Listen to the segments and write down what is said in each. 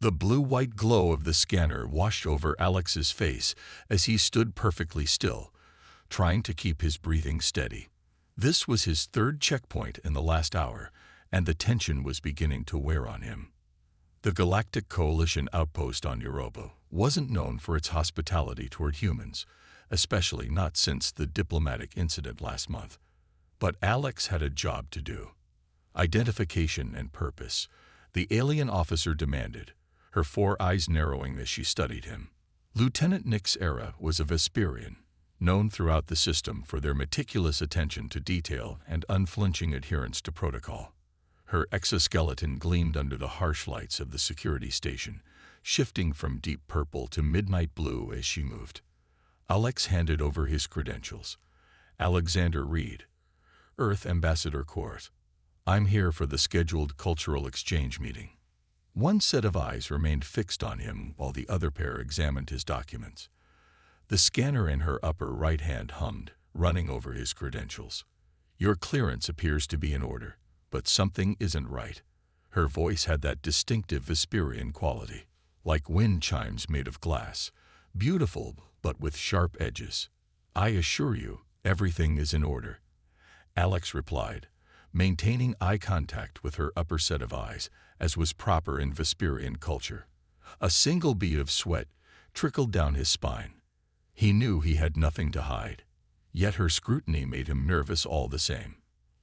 The blue-white glow of the scanner washed over Alex's face as he stood perfectly still, trying to keep his breathing steady. This was his third checkpoint in the last hour, and the tension was beginning to wear on him. The Galactic Coalition outpost on Europa wasn't known for its hospitality toward humans, especially not since the diplomatic incident last month. But Alex had a job to do. Identification and purpose, the alien officer demanded, her four eyes narrowing as she studied him. Lieutenant Nyxera was a Vesperian, known throughout the system for their meticulous attention to detail and unflinching adherence to protocol. Her exoskeleton gleamed under the harsh lights of the security station, shifting from deep purple to midnight blue as she moved. Alex handed over his credentials. Alexander Reed, Earth Ambassador Corps. I'm here for the scheduled cultural exchange meeting. One set of eyes remained fixed on him while the other pair examined his documents. The scanner in her upper right hand hummed, running over his credentials. Your clearance appears to be in order, but something isn't right. Her voice had that distinctive Vesperian quality, like wind chimes made of glass, beautiful but with sharp edges. I assure you, everything is in order. Alex replied, maintaining eye contact with her upper set of eyes, as was proper in Vesperian culture. A single bead of sweat trickled down his spine. He knew he had nothing to hide, yet her scrutiny made him nervous all the same.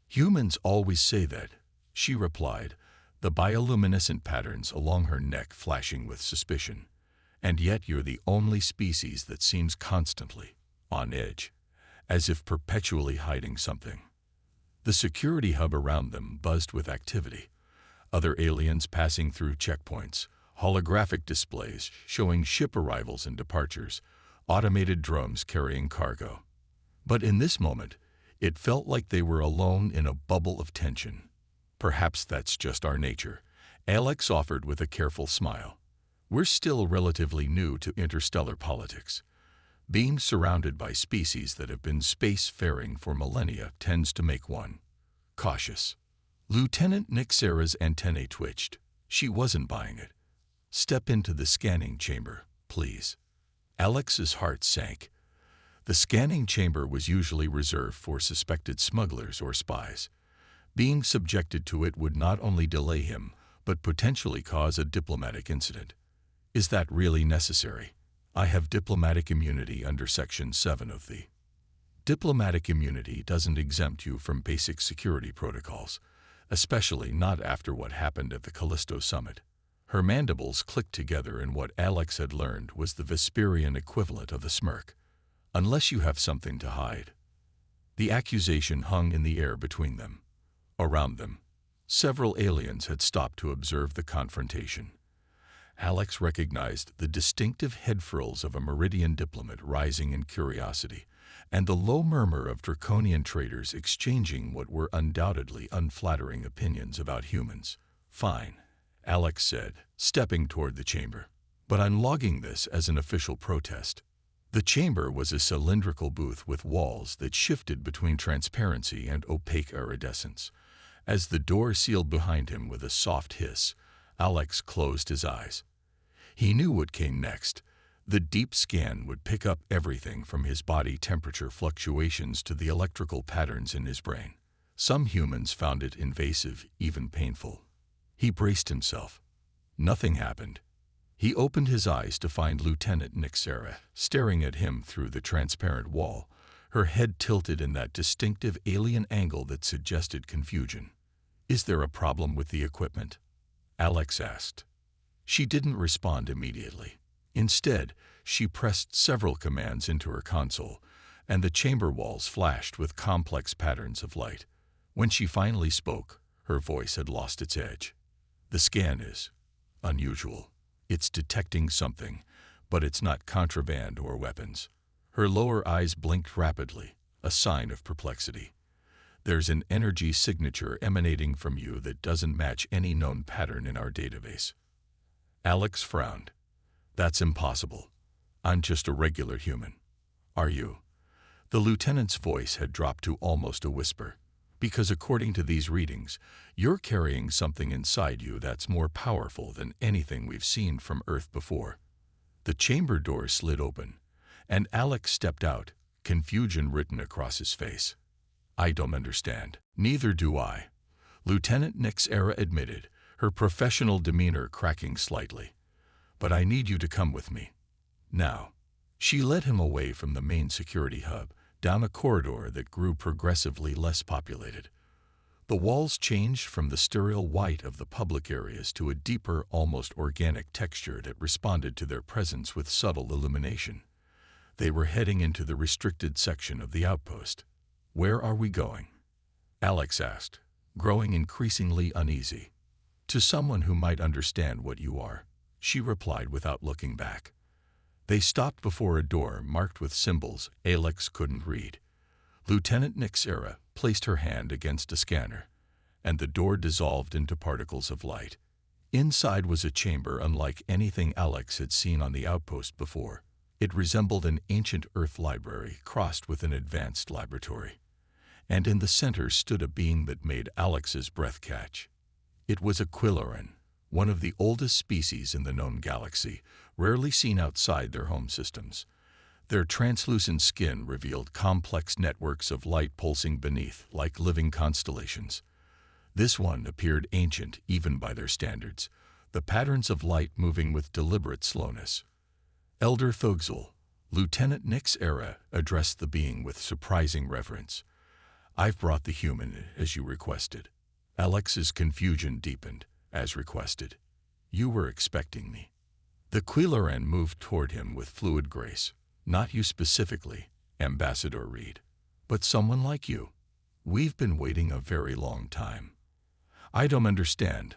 Humans always say that, she replied, the bioluminescent patterns along her neck flashing with suspicion. And yet you're the only species that seems constantly on edge, as if perpetually hiding something. The security hub around them buzzed with activity. Other aliens passing through checkpoints, holographic displays showing ship arrivals and departures, automated drones carrying cargo. But in this moment, it felt like they were alone in a bubble of tension. Perhaps that's just our nature, Alex offered with a careful smile. We're still relatively new to interstellar politics. Being surrounded by species that have been space-faring for millennia tends to make one cautious. Lieutenant Nyxera's antennae twitched. She wasn't buying it. Step into the scanning chamber, please. Alex's heart sank. The scanning chamber was usually reserved for suspected smugglers or spies. Being subjected to it would not only delay him, but potentially cause a diplomatic incident. Is that really necessary? I have diplomatic immunity under Section 7 of the. Diplomatic immunity doesn't exempt you from basic security protocols, especially not after what happened at the Callisto Summit. Her mandibles clicked together in what Alex had learned was the Vesperian equivalent of a smirk. Unless you have something to hide. The accusation hung in the air between them. Around them, several aliens had stopped to observe the confrontation. Alex recognized the distinctive head frills of a Meridian diplomat rising in curiosity, and the low murmur of Draconian traders exchanging what were undoubtedly unflattering opinions about humans. Fine, Alex said, stepping toward the chamber. But I'm logging this as an official protest. The chamber was a cylindrical booth with walls that shifted between transparency and opaque iridescence. As the door sealed behind him with a soft hiss, Alex closed his eyes. He knew what came next. The deep scan would pick up everything from his body temperature fluctuations to the electrical patterns in his brain. Some humans found it invasive, even painful. He braced himself. Nothing happened. He opened his eyes to find Lieutenant Nyxera staring at him through the transparent wall, her head tilted in that distinctive alien angle that suggested confusion. Is there a problem with the equipment? Alex asked. She didn't respond immediately. Instead, she pressed several commands into her console, and the chamber walls flashed with complex patterns of light. When she finally spoke, her voice had lost its edge. The scan is unusual. It's detecting something, but it's not contraband or weapons. Her lower eyes blinked rapidly, a sign of perplexity. There's an energy signature emanating from you that doesn't match any known pattern in our database. Alex frowned. That's impossible. I'm just a regular human. Are you? The lieutenant's voice had dropped to almost a whisper. Because according to these readings, you're carrying something inside you that's more powerful than anything we've seen from Earth before. The chamber door slid open, and Alex stepped out, confusion written across his face. I don't understand. Neither do I, Lieutenant Nixera admitted, her professional demeanor cracking slightly. But I need you to come with me. Now. She led him away from the main security hub, down a corridor that grew progressively less populated. The walls changed from the sterile white of the public areas to a deeper, almost organic texture that responded to their presence with subtle illumination. They were heading into the restricted section of the outpost. Where are we going? Alex asked, growing increasingly uneasy. To someone who might understand what you are, she replied without looking back. They stopped before a door marked with symbols Alex couldn't read. Lieutenant Nixera placed her hand against a scanner, and the door dissolved into particles of light. Inside was a chamber unlike anything Alex had seen on the outpost before. It resembled an ancient Earth library crossed with an advanced laboratory. And in the center stood a being that made Alex's breath catch. It was a Quiloran, one of the oldest species in the known galaxy, rarely seen outside their home systems. Their translucent skin revealed complex networks of light pulsing beneath, like living constellations. This one appeared ancient even by their standards, the patterns of light moving with deliberate slowness. Elder Thogzel, Lieutenant Nixera, addressed the being with surprising reverence. I've brought the human, as you requested. Alex's confusion deepened, as requested. You were expecting me. The Quiloran moved toward him with fluid grace. Not you specifically, Ambassador Reed, but someone like you. We've been waiting a very long time. I don't understand,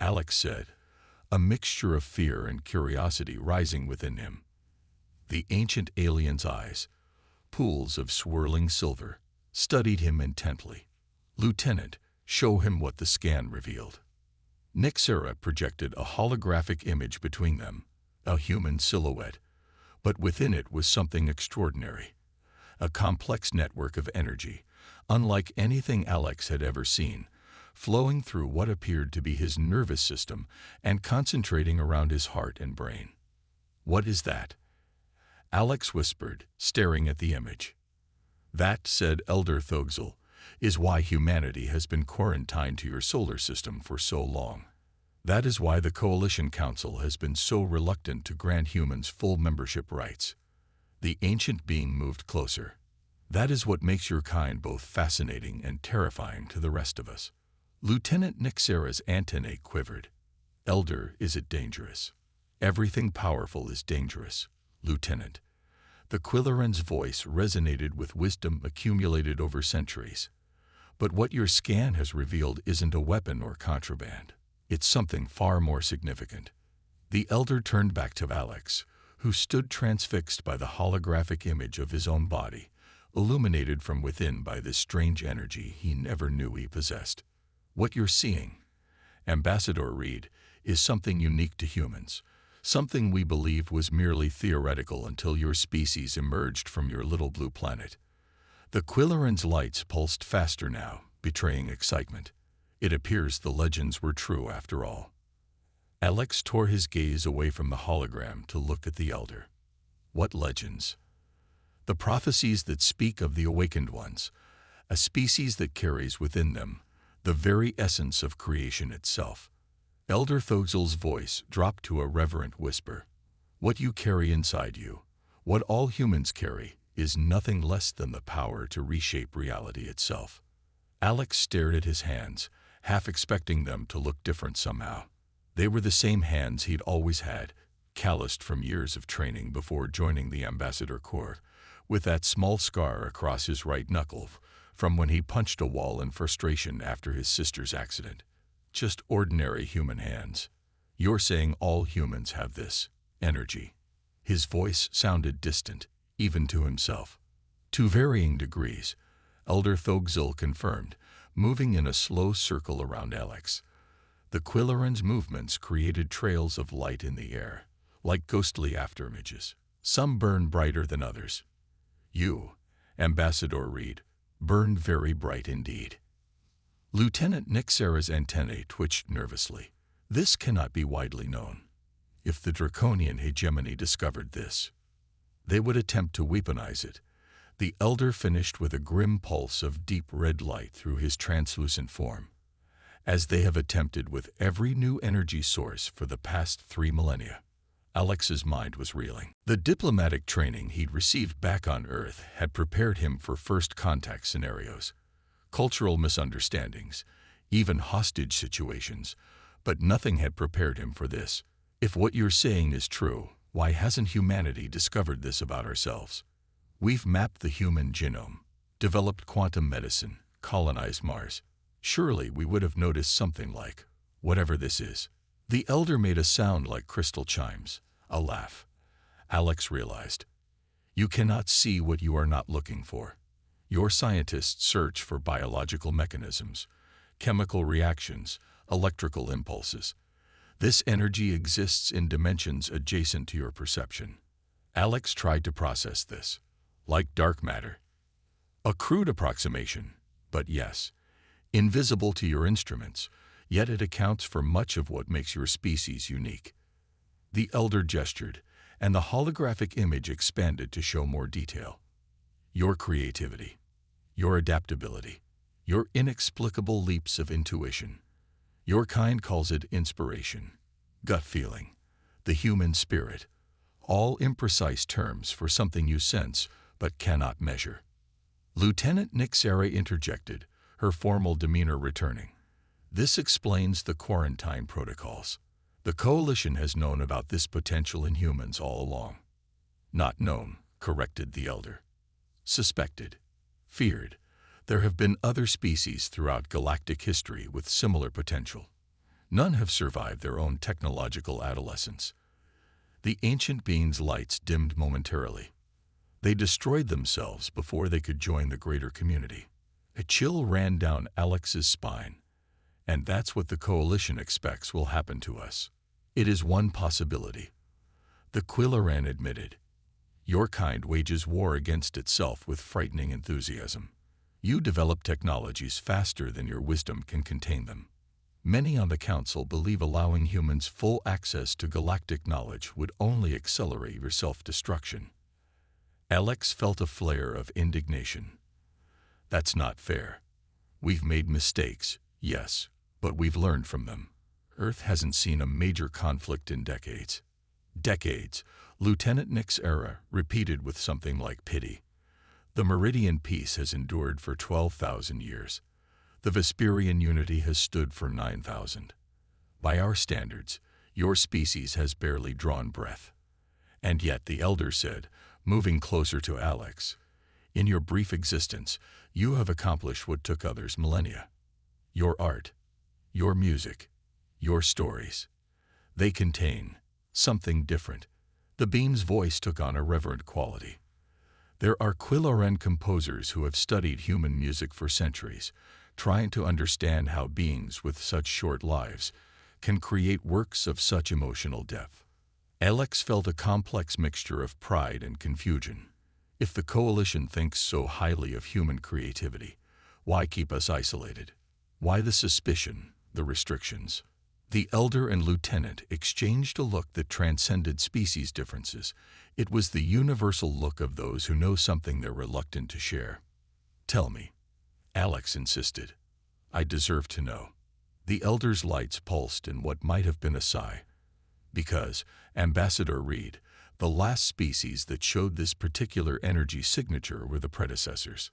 Alex said, a mixture of fear and curiosity rising within him. The ancient alien's eyes, pools of swirling silver, studied him intently. Lieutenant, show him what the scan revealed. Nixera projected a holographic image between them, a human silhouette, but within it was something extraordinary. A complex network of energy, unlike anything Alex had ever seen, flowing through what appeared to be his nervous system and concentrating around his heart and brain. What is that? Alex whispered, staring at the image. That, said Elder Thogzel, is why humanity has been quarantined to your solar system for so long. That is why the Coalition Council has been so reluctant to grant humans full membership rights. The ancient being moved closer. That is what makes your kind both fascinating and terrifying to the rest of us. Lieutenant Nixera's antennae quivered. Elder, is it dangerous? Everything powerful is dangerous, Lieutenant. The Quiloran's voice resonated with wisdom accumulated over centuries. But what your scan has revealed isn't a weapon or contraband. It's something far more significant. The Elder turned back to Alex, who stood transfixed by the holographic image of his own body, illuminated from within by this strange energy he never knew he possessed. What you're seeing, Ambassador Reed, is something unique to humans, something we believe was merely theoretical until your species emerged from your little blue planet. The Quiloran's lights pulsed faster now, betraying excitement. It appears the legends were true after all. Alex tore his gaze away from the hologram to look at the Elder. What legends? The prophecies that speak of the awakened ones, a species that carries within them the very essence of creation itself. Elder Thogzel's voice dropped to a reverent whisper. What you carry inside you, what all humans carry, is nothing less than the power to reshape reality itself. Alex stared at his hands, half expecting them to look different somehow. They were the same hands he'd always had, calloused from years of training before joining the Ambassador Corps, with that small scar across his right knuckle from when he punched a wall in frustration after his sister's accident. Just ordinary human hands. You're saying all humans have this energy. His voice sounded distant, even to himself. To varying degrees, Elder Thogzel confirmed, moving in a slow circle around Alex. The Quiloran's movements created trails of light in the air, like ghostly afterimages. Some burned brighter than others. You, Ambassador Reed, burned very bright indeed. Lieutenant Nixera's antennae twitched nervously. This cannot be widely known. If the draconian hegemony discovered this, they would attempt to weaponize it. The elder finished with a grim pulse of deep red light through his translucent form, as they have attempted with every new energy source for the past 3 millennia. Alex's mind was reeling. The diplomatic training he'd received back on Earth had prepared him for first contact scenarios, cultural misunderstandings, even hostage situations, but nothing had prepared him for this. If what you're saying is true, why hasn't humanity discovered this about ourselves? We've mapped the human genome, developed quantum medicine, colonized Mars. Surely we would have noticed something like, whatever this is. The elder made a sound like crystal chimes, a laugh. Alex realized. You cannot see what you are not looking for. Your scientists search for biological mechanisms, chemical reactions, electrical impulses. This energy exists in dimensions adjacent to your perception. Alex tried to process this, like dark matter. A crude approximation, but yes, invisible to your instruments, yet it accounts for much of what makes your species unique. The elder gestured, and the holographic image expanded to show more detail. Your creativity, your adaptability, your inexplicable leaps of intuition. Your kind calls it inspiration, gut feeling, the human spirit, all imprecise terms for something you sense but cannot measure. Lieutenant Nixera interjected, her formal demeanor returning. This explains the quarantine protocols. The Coalition has known about this potential in humans all along. Not known, corrected the elder. Suspected. Feared. There have been other species throughout galactic history with similar potential. None have survived their own technological adolescence. The ancient beings' lights dimmed momentarily. They destroyed themselves before they could join the greater community. A chill ran down Alex's spine. And that's what the Coalition expects will happen to us. It is one possibility. The Quillaran admitted. Your kind wages war against itself with frightening enthusiasm. You develop technologies faster than your wisdom can contain them. Many on the Council believe allowing humans full access to galactic knowledge would only accelerate your self-destruction. Alex felt a flare of indignation. That's not fair. We've made mistakes, yes, but we've learned from them. Earth hasn't seen a major conflict in decades. Decades, Lieutenant Nixera repeated with something like pity. The Meridian peace has endured for 12,000 years. The Vesperian unity has stood for 9,000. By our standards, your species has barely drawn breath. And yet, the elder said, moving closer to Alex, in your brief existence, you have accomplished what took others millennia. Your art, your music, your stories. They contain something different. The being's voice took on a reverent quality. There are Quillaran composers who have studied human music for centuries, trying to understand how beings with such short lives can create works of such emotional depth. Alex felt a complex mixture of pride and confusion. If the Coalition thinks so highly of human creativity, why keep us isolated? Why the suspicion, the restrictions? The elder and lieutenant exchanged a look that transcended species differences. It was the universal look of those who know something they're reluctant to share. Tell me, Alex insisted. I deserve to know. The elder's lights pulsed in what might have been a sigh. Because, Ambassador Reed, the last species that showed this particular energy signature were the predecessors.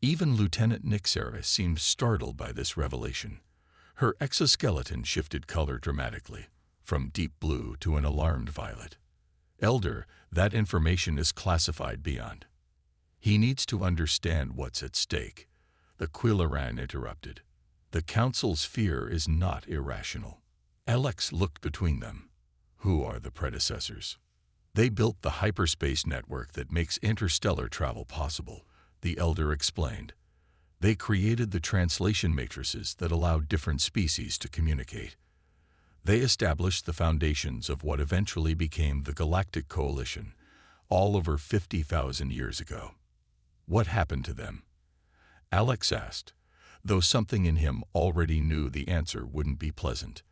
Even Lieutenant Nixera seemed startled by this revelation. Her exoskeleton shifted color dramatically, from deep blue to an alarmed violet. Elder, that information is classified beyond. He needs to understand what's at stake. The Quillaran interrupted. The Council's fear is not irrational. Alex looked between them. Who are the predecessors? They built the hyperspace network that makes interstellar travel possible, the elder explained. They created the translation matrices that allow different species to communicate. They established the foundations of what eventually became the Galactic Coalition, all over 50,000 years ago. What happened to them? Alex asked. though something in him already knew the answer wouldn't be pleasant.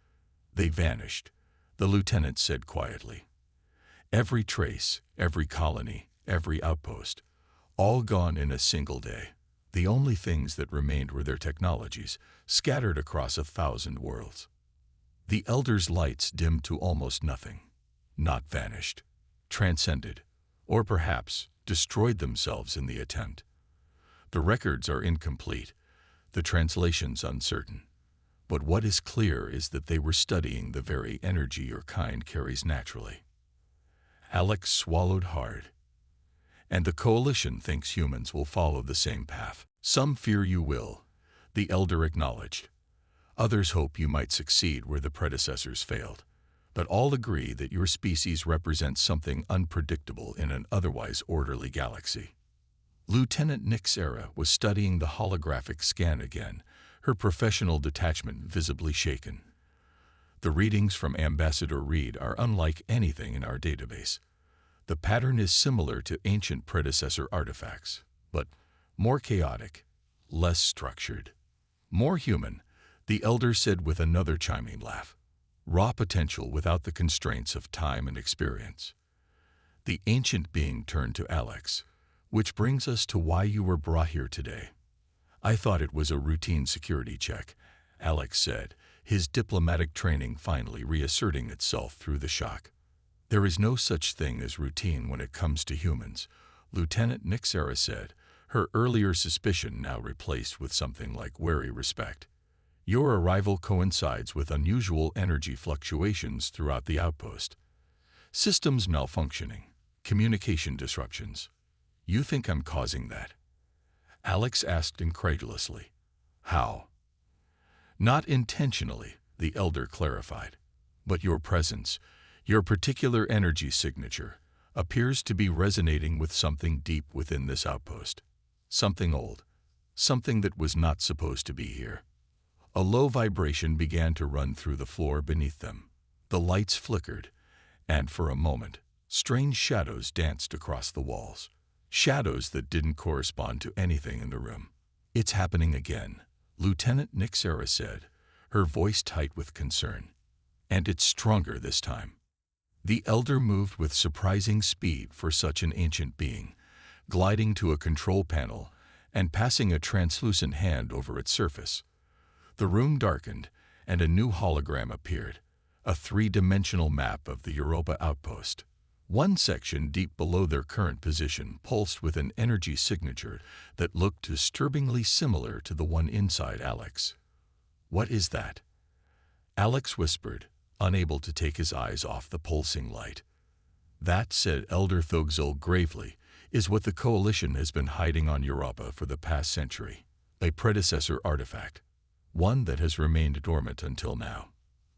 They vanished, the lieutenant said quietly. Every trace, every colony, every outpost, all gone in a single day. The only things that remained were their technologies, scattered across 1,000 worlds. The Elder's lights dimmed to almost nothing. Not vanished, transcended, or perhaps destroyed themselves in the attempt. The records are incomplete, the translations uncertain. But what is clear is that they were studying the very energy your kind carries naturally. Alex swallowed hard. And the Coalition thinks humans will follow the same path. Some fear you will, the Elder acknowledged. Others hope you might succeed where the predecessors failed. But all agree that your species represents something unpredictable in an otherwise orderly galaxy. Lieutenant Nixera was studying the holographic scan again, her professional detachment visibly shaken. The readings from Ambassador Reed are unlike anything in our database. The pattern is similar to ancient predecessor artifacts, but more chaotic, less structured. More human, the Elder said with another chiming laugh. Raw potential without the constraints of time and experience. The ancient being turned to Alex, which brings us to why you were brought here today. I thought it was a routine security check, Alex said, his diplomatic training finally reasserting itself through the shock. There is no such thing as routine when it comes to humans, Lieutenant Nixera said, her earlier suspicion now replaced with something like wary respect. Your arrival coincides with unusual energy fluctuations throughout the outpost. Systems malfunctioning, communication disruptions. You think I'm causing that? Alex asked incredulously. How? Not intentionally, the Elder clarified. But your presence, your particular energy signature, appears to be resonating with something deep within this outpost. Something old. Something that was not supposed to be here. A low vibration began to run through the floor beneath them. The lights flickered, and for a moment, strange shadows danced across the walls. Shadows that didn't correspond to anything in the room. It's happening again, Lieutenant Nixera said, her voice tight with concern. And it's stronger this time. The Elder moved with surprising speed for such an ancient being, gliding to a control panel and passing a translucent hand over its surface. The room darkened, and a new hologram appeared, a three-dimensional map of the Europa outpost. One section deep below their current position pulsed with an energy signature that looked disturbingly similar to the one inside Alex. What is that? Alex whispered, unable to take his eyes off the pulsing light. That, said Elder Thogzil gravely, is what the Coalition has been hiding on Europa for the past century. A predecessor artifact. One that has remained dormant until now.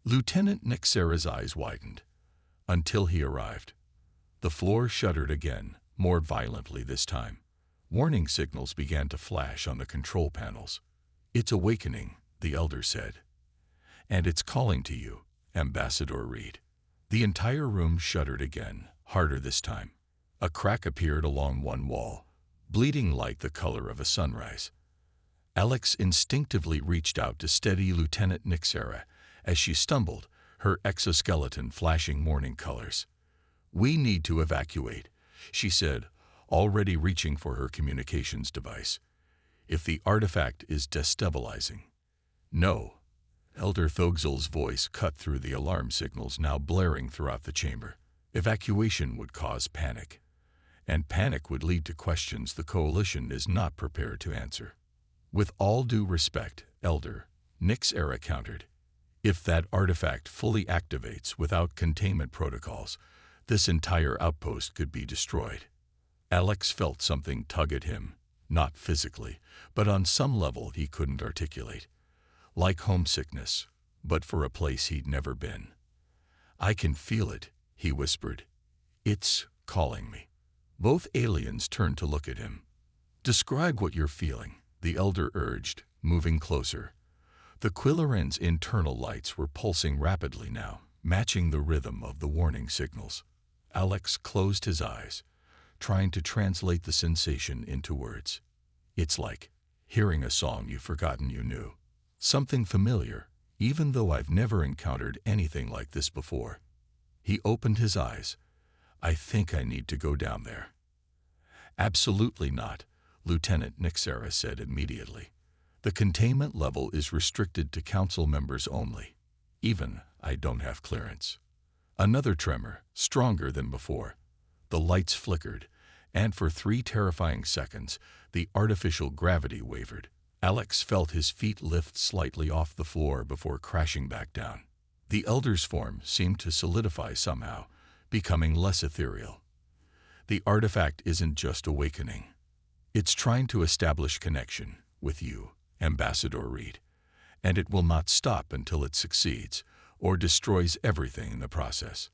Lieutenant Nixera's eyes widened. Until he arrived. The floor shuddered again, more violently this time. Warning signals began to flash on the control panels. It's awakening, the Elder said. And it's calling to you, Ambassador Reed. The entire room shuddered again, harder this time. A crack appeared along one wall, bleeding like the color of a sunrise. Alex instinctively reached out to steady Lieutenant Nixera as she stumbled, her exoskeleton flashing morning colors. We need to evacuate, she said, already reaching for her communications device. If the artifact is destabilizing. No. Elder Thogzil's voice cut through the alarm signals now blaring throughout the chamber. Evacuation would cause panic. And panic would lead to questions the Coalition is not prepared to answer. With all due respect, Elder, Nixera countered. If that artifact fully activates without containment protocols, this entire outpost could be destroyed. Alex felt something tug at him, not physically, but on some level he couldn't articulate. Like homesickness, but for a place he'd never been. I can feel it, he whispered. It's calling me. Both aliens turned to look at him. Describe what you're feeling, the Elder urged, moving closer. The Quilleren's internal lights were pulsing rapidly now, matching the rhythm of the warning signals. Alex closed his eyes, trying to translate the sensation into words. It's like hearing a song you've forgotten you knew. Something familiar, even though I've never encountered anything like this before. He opened his eyes. I think I need to go down there. Absolutely not, Lieutenant Nixera said immediately. The containment level is restricted to council members only. Even I don't have clearance. Another tremor, stronger than before. The lights flickered, and for 3 terrifying seconds, the artificial gravity wavered. Alex felt his feet lift slightly off the floor before crashing back down. The Elder's form seemed to solidify somehow, becoming less ethereal. The artifact isn't just awakening. It's trying to establish connection with you, Ambassador Reed, and it will not stop until it succeeds, or destroys everything in the process.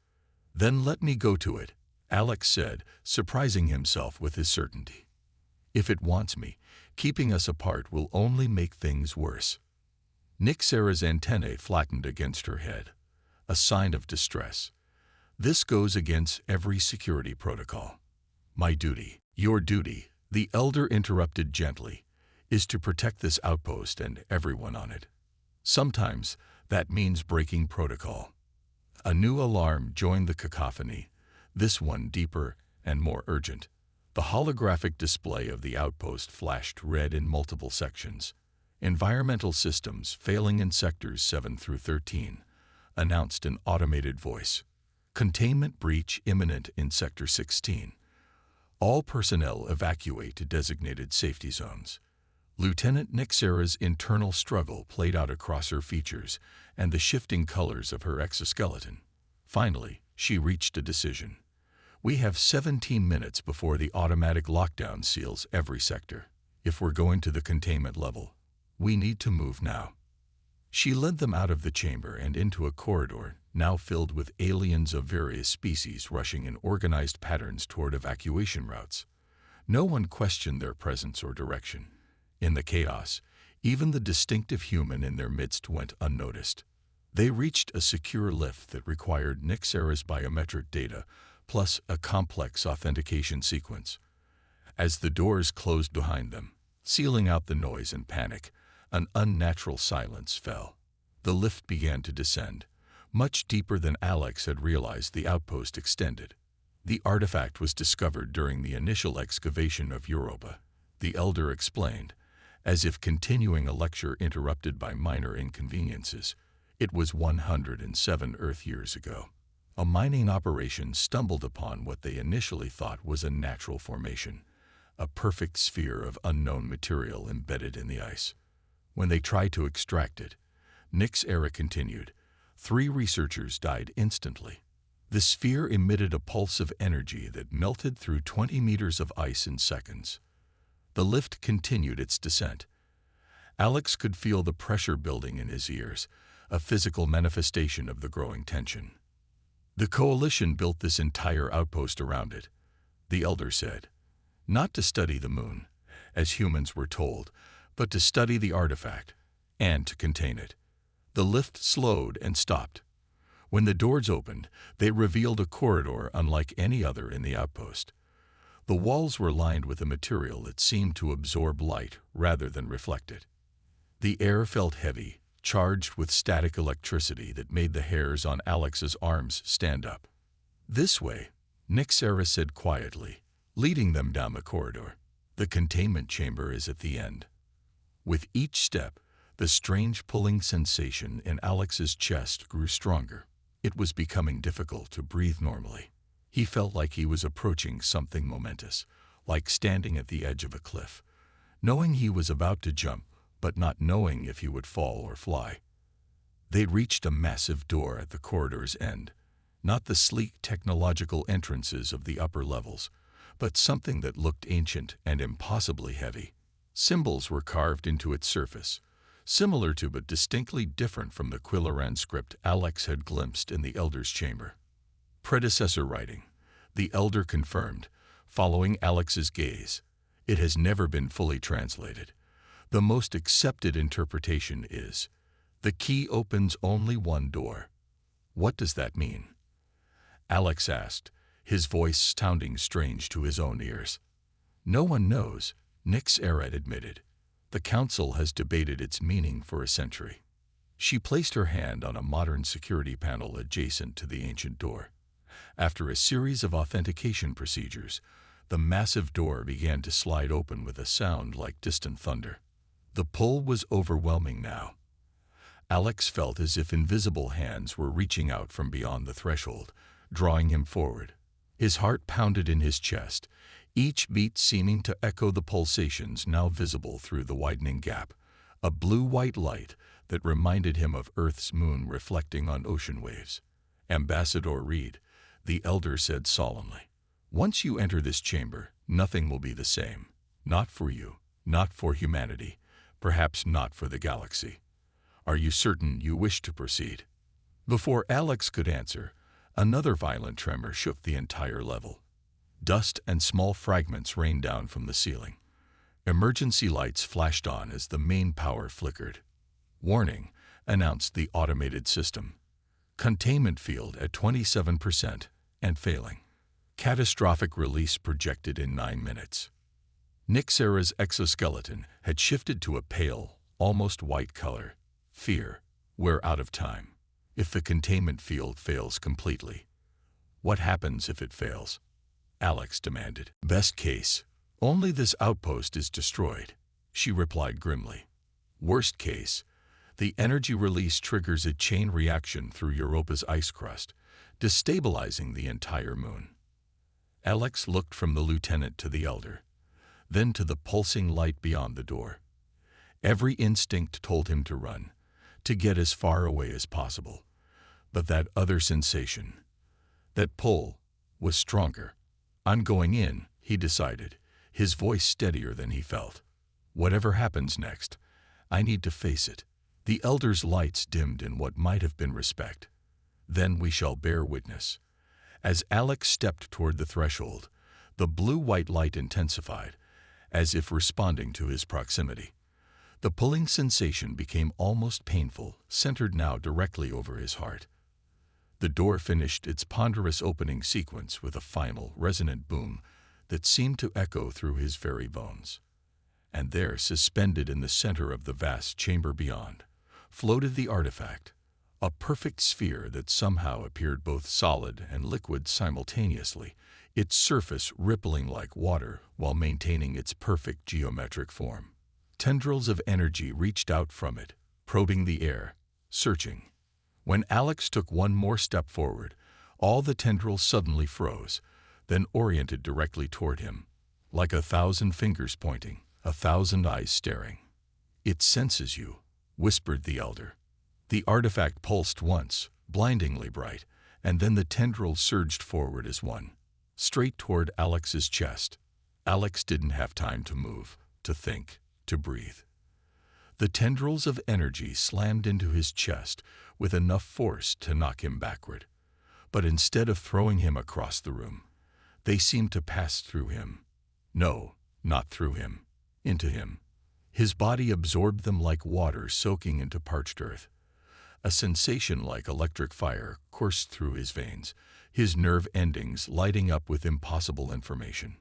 Then let me go to it, Alex said, surprising himself with his certainty. If it wants me, keeping us apart will only make things worse. Nixera's antennae flattened against her head, a sign of distress. This goes against every security protocol. My duty, your duty, the Elder interrupted gently, is to protect this outpost and everyone on it. Sometimes that means breaking protocol. A new alarm joined the cacophony, this one deeper and more urgent. The holographic display of the outpost flashed red in multiple sections. Environmental systems failing in sectors 7 through 13, announced an automated voice. Containment breach imminent in Sector 16. All personnel evacuate to designated safety zones. Lieutenant Nixera's internal struggle played out across her features and the shifting colors of her exoskeleton. Finally, she reached a decision. We have 17 minutes before the automatic lockdown seals every sector. If we're going to the containment level, we need to move now. She led them out of the chamber and into a corridor now filled with aliens of various species rushing in organized patterns toward evacuation routes. No one questioned their presence or direction. In the chaos, even the distinctive human in their midst went unnoticed. They reached a secure lift that required Nixera's biometric data plus a complex authentication sequence. As the doors closed behind them, sealing out the noise and panic, an unnatural silence fell. The lift began to descend, much deeper than Alex had realized the outpost extended. The artifact was discovered during the initial excavation of Europa, the Elder explained, as if continuing a lecture interrupted by minor inconveniences. It was 107 Earth years ago. A mining operation stumbled upon what they initially thought was a natural formation, a perfect sphere of unknown material embedded in the ice. When they tried to extract it, Nixera continued, 3 researchers died instantly. The sphere emitted a pulse of energy that melted through 20 meters of ice in seconds. The lift continued its descent. Alex could feel the pressure building in his ears, a physical manifestation of the growing tension. The Coalition built this entire outpost around it, the Elder said. Not to study the moon, as humans were told, but to study the artifact, and to contain it. The lift slowed and stopped. When the doors opened, they revealed a corridor unlike any other in the outpost. The walls were lined with a material that seemed to absorb light rather than reflect it. The air felt heavy, charged with static electricity that made the hairs on Alex's arms stand up. This way, Nixera said quietly, leading them down the corridor. The containment chamber is at the end. With each step, the strange pulling sensation in Alex's chest grew stronger. It was becoming difficult to breathe normally. He felt like he was approaching something momentous, like standing at the edge of a cliff, knowing he was about to jump, but not knowing if he would fall or fly. They reached a massive door at the corridor's end, not the sleek technological entrances of the upper levels, but something that looked ancient and impossibly heavy. Symbols were carved into its surface, similar to but distinctly different from the Quillaran script Alex had glimpsed in the Elder's chamber. Predecessor writing, the Elder confirmed, following Alex's gaze. It has never been fully translated. The most accepted interpretation is, the key opens only one door. What does that mean? Alex asked, his voice sounding strange to his own ears. No one knows, Nixera admitted. The Council has debated its meaning for a century. She placed her hand on a modern security panel adjacent to the ancient door. After a series of authentication procedures, the massive door began to slide open with a sound like distant thunder. The pull was overwhelming now. Alex felt as if invisible hands were reaching out from beyond the threshold, drawing him forward. His heart pounded in his chest, each beat seeming to echo the pulsations now visible through the widening gap, a blue-white light that reminded him of Earth's moon reflecting on ocean waves. "Ambassador Reed," the elder said solemnly, "once you enter this chamber, nothing will be the same. Not for you, not for humanity, perhaps not for the galaxy. Are you certain you wish to proceed?" Before Alex could answer, another violent tremor shook the entire level. Dust and small fragments rained down from the ceiling. Emergency lights flashed on as the main power flickered. "Warning," announced the automated system. "Containment field at 27% and failing. Catastrophic release projected in 9 minutes." Nixera's exoskeleton had shifted to a pale, almost white color. "Fear, we're out of time. If the containment field fails completely." "What happens if it fails?" Alex demanded. "Best case, only this outpost is destroyed," she replied grimly. "Worst case, the energy release triggers a chain reaction through Europa's ice crust, destabilizing the entire moon." Alex looked from the lieutenant to the elder, then to the pulsing light beyond the door. Every instinct told him to run, to get as far away as possible. But that other sensation, that pull, was stronger. "I'm going in," he decided, his voice steadier than he felt. "Whatever happens next, I need to face it." The elder's lights dimmed in what might have been respect. "Then we shall bear witness." As Alex stepped toward the threshold, the blue-white light intensified, as if responding to his proximity. The pulling sensation became almost painful, centered now directly over his heart. The door finished its ponderous opening sequence with a final, resonant boom that seemed to echo through his very bones. And there, suspended in the center of the vast chamber beyond, floated the artifact, a perfect sphere that somehow appeared both solid and liquid simultaneously, its surface rippling like water while maintaining its perfect geometric form. Tendrils of energy reached out from it, probing the air, searching. When Alex took one more step forward, all the tendrils suddenly froze, then oriented directly toward him, like 1,000 fingers pointing, 1,000 eyes staring. "It senses you," whispered the elder. The artifact pulsed once, blindingly bright, and then the tendrils surged forward as one, straight toward Alex's chest. Alex didn't have time to move, to think, to breathe. The tendrils of energy slammed into his chest with enough force to knock him backward. But instead of throwing him across the room, they seemed to pass through him. No, not through him, into him. His body absorbed them like water soaking into parched earth. A sensation like electric fire coursed through his veins, his nerve endings lighting up with impossible information.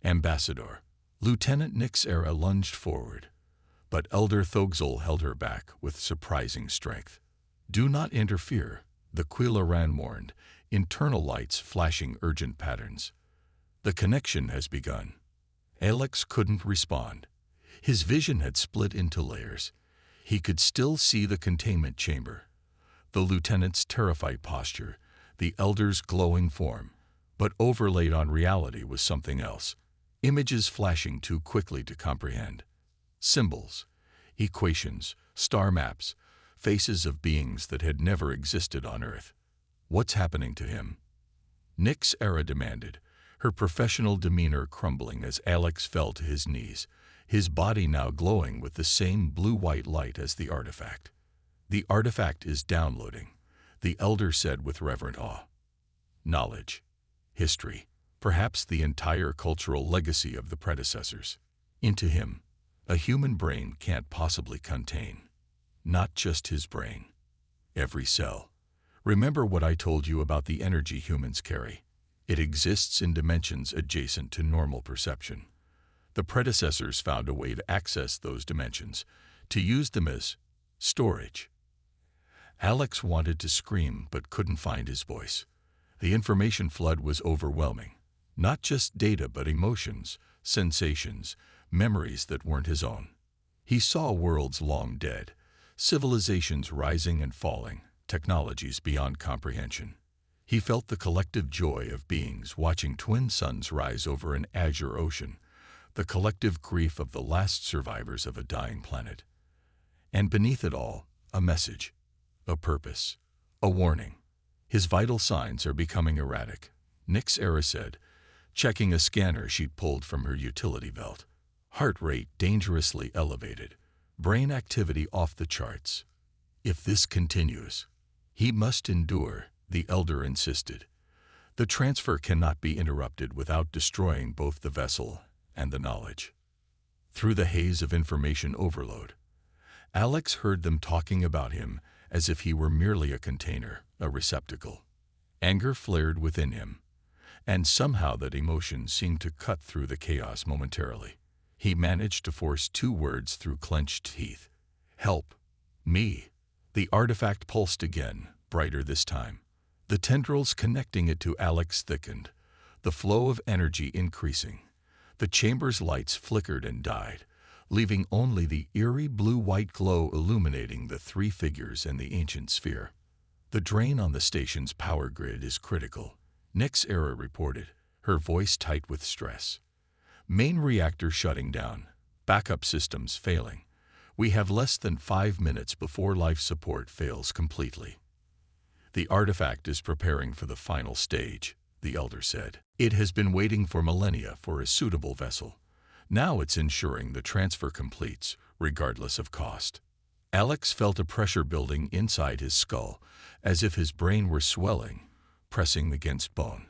"Ambassador." Lieutenant Nixera lunged forward, but Elder Thogzel held her back with surprising strength. "Do not interfere," the Quilaran warned, internal lights flashing urgent patterns. "The connection has begun." Alex couldn't respond. His vision had split into layers. He could still see the containment chamber, the lieutenant's terrified posture, the elder's glowing form, but overlaid on reality was something else. Images flashing too quickly to comprehend. Symbols, equations, star maps, faces of beings that had never existed on Earth. "What's happening to him?" Nixera demanded, her professional demeanor crumbling as Alex fell to his knees, his body now glowing with the same blue-white light as the artifact. "The artifact is downloading," the elder said with reverent awe. "Knowledge, history, perhaps the entire cultural legacy of the predecessors. Into him, a human brain can't possibly contain. Not just his brain. Every cell. Remember what I told you about the energy humans carry. It exists in dimensions adjacent to normal perception. The predecessors found a way to access those dimensions, to use them as storage. Alex wanted to scream but couldn't find his voice. The information flood was overwhelming. Not just data but emotions, sensations, memories that weren't his own. He saw worlds long dead, civilizations rising and falling, technologies beyond comprehension. He felt the collective joy of beings watching twin suns rise over an azure ocean, the collective grief of the last survivors of a dying planet. And beneath it all, a message, a purpose, a warning. His vital signs are becoming erratic, Nyx Era said, checking a scanner she'd pulled from her utility belt. Heart rate dangerously elevated, brain activity off the charts. If this continues, he must endure, the elder insisted. The transfer cannot be interrupted without destroying both the vessel and the knowledge. Through the haze of information overload, Alex heard them talking about him as if he were merely a container, a receptacle. Anger flared within him, and somehow that emotion seemed to cut through the chaos momentarily. He managed to force 2 words through clenched teeth. Help. Me. The artifact pulsed again, brighter this time. The tendrils connecting it to Alex thickened, the flow of energy increasing. The chamber's lights flickered and died, leaving only the eerie blue-white glow illuminating the 3 figures and the ancient sphere. The drain on the station's power grid is critical, Nyx Era reported, her voice tight with stress. Main reactor shutting down, backup systems failing. We have less than 5 minutes before life support fails completely. The artifact is preparing for the final stage, the elder said. It has been waiting for millennia for a suitable vessel. Now it's ensuring the transfer completes, regardless of cost. Alex felt a pressure building inside his skull, as if his brain were swelling, pressing against bone.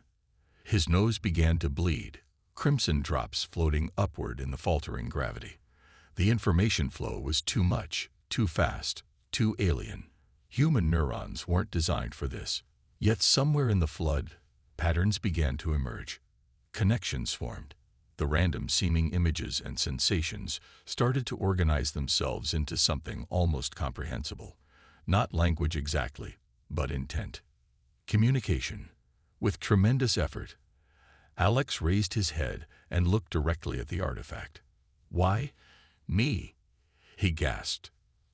His nose began to bleed, crimson drops floating upward in the faltering gravity. The information flow was too much, too fast, too alien. Human neurons weren't designed for this. Yet somewhere in the flood, patterns began to emerge. Connections formed. The random-seeming images and sensations started to organize themselves into something almost comprehensible. Not language exactly, but intent. Communication. With tremendous effort, Alex raised his head and looked directly at the artifact. Why? Me? He gasped.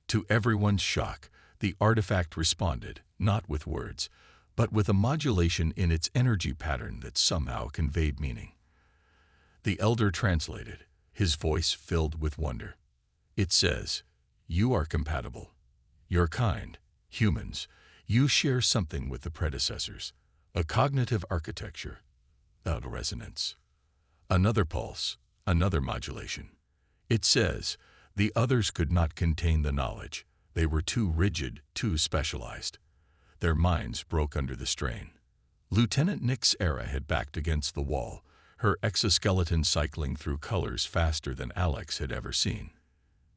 To everyone's shock, the artifact responded, not with words, but with a modulation in its energy pattern that somehow conveyed meaning. The elder translated, his voice filled with wonder. It says, "You are compatible. You're kind, humans. You share something with the predecessors, a cognitive architecture, a resonance." Another pulse, another modulation. It says, the others could not contain the knowledge. They were too rigid, too specialized. Their minds broke under the strain. Lieutenant Nyx Era had backed against the wall, her exoskeleton cycling through colors faster than Alex had ever seen.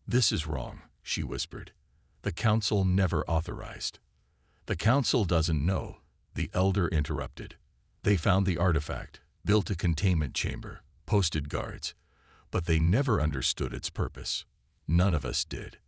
"This is wrong," she whispered. "The Council never authorized." "The Council doesn't know," the elder interrupted. "They found the artifact, built a containment chamber, posted guards, but they never understood its purpose. None of us did."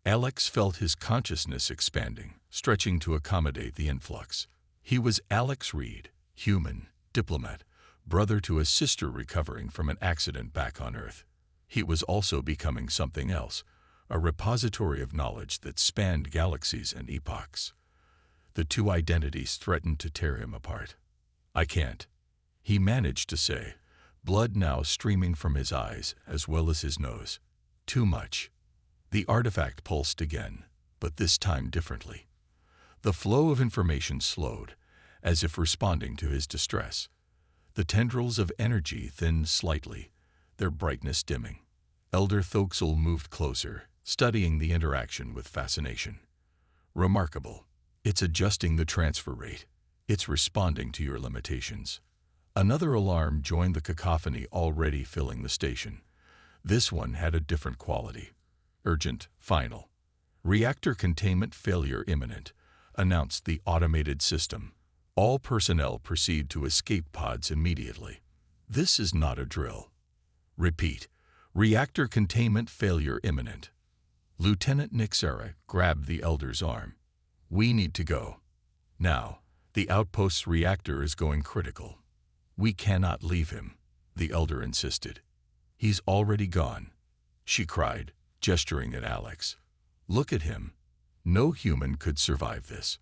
Alex felt his consciousness expanding, stretching to accommodate the influx. He was Alex Reed, human, diplomat, brother to a sister recovering from an accident back on Earth. He was also becoming something else, a repository of knowledge that spanned galaxies and epochs. The 2 identities threatened to tear him apart. "I can't," he managed to say, blood now streaming from his eyes as well as his nose. "Too much." The artifact pulsed again, but this time differently. The flow of information slowed, as if responding to his distress. The tendrils of energy thinned slightly, their brightness dimming. Elder Thoxel moved closer, studying the interaction with fascination. "Remarkable. It's adjusting the transfer rate. It's responding to your limitations." Another alarm joined the cacophony already filling the station. This one had a different quality. "Urgent, final. Reactor containment failure imminent," announced the automated system. "All personnel proceed to escape pods immediately." "This is not a drill." "Repeat. Reactor containment failure imminent. Lieutenant Nixera grabbed the Elder's arm. We need to go. Now, the outpost's reactor is going critical. We cannot leave him, the Elder insisted. He's already gone, she cried, gesturing at Alex. Look at him. No human could survive this.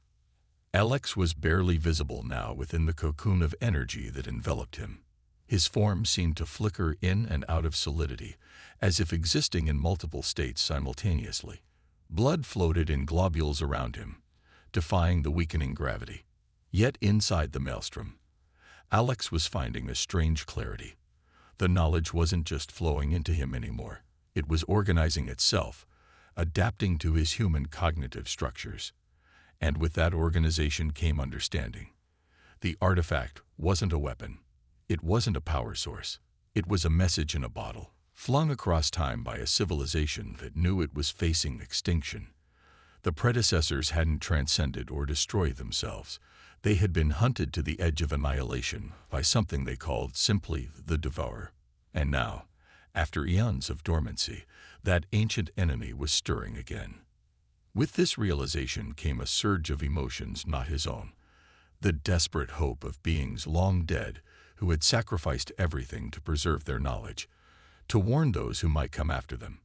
Alex was barely visible now within the cocoon of energy that enveloped him. His form seemed to flicker in and out of solidity, as if existing in multiple states simultaneously. Blood floated in globules around him, defying the weakening gravity. Yet inside the maelstrom, Alex was finding a strange clarity. The knowledge wasn't just flowing into him anymore. It was organizing itself, adapting to his human cognitive structures. And with that organization came understanding. The artifact wasn't a weapon. It wasn't a power source. It was a message in a bottle, flung across time by a civilization that knew it was facing extinction. The predecessors hadn't transcended or destroyed themselves. They had been hunted to the edge of annihilation by something they called simply the Devourer. And now, after eons of dormancy, that ancient enemy was stirring again. With this realization came a surge of emotions not his own. The desperate hope of beings long dead who had sacrificed everything to preserve their knowledge, to warn those who might come after them.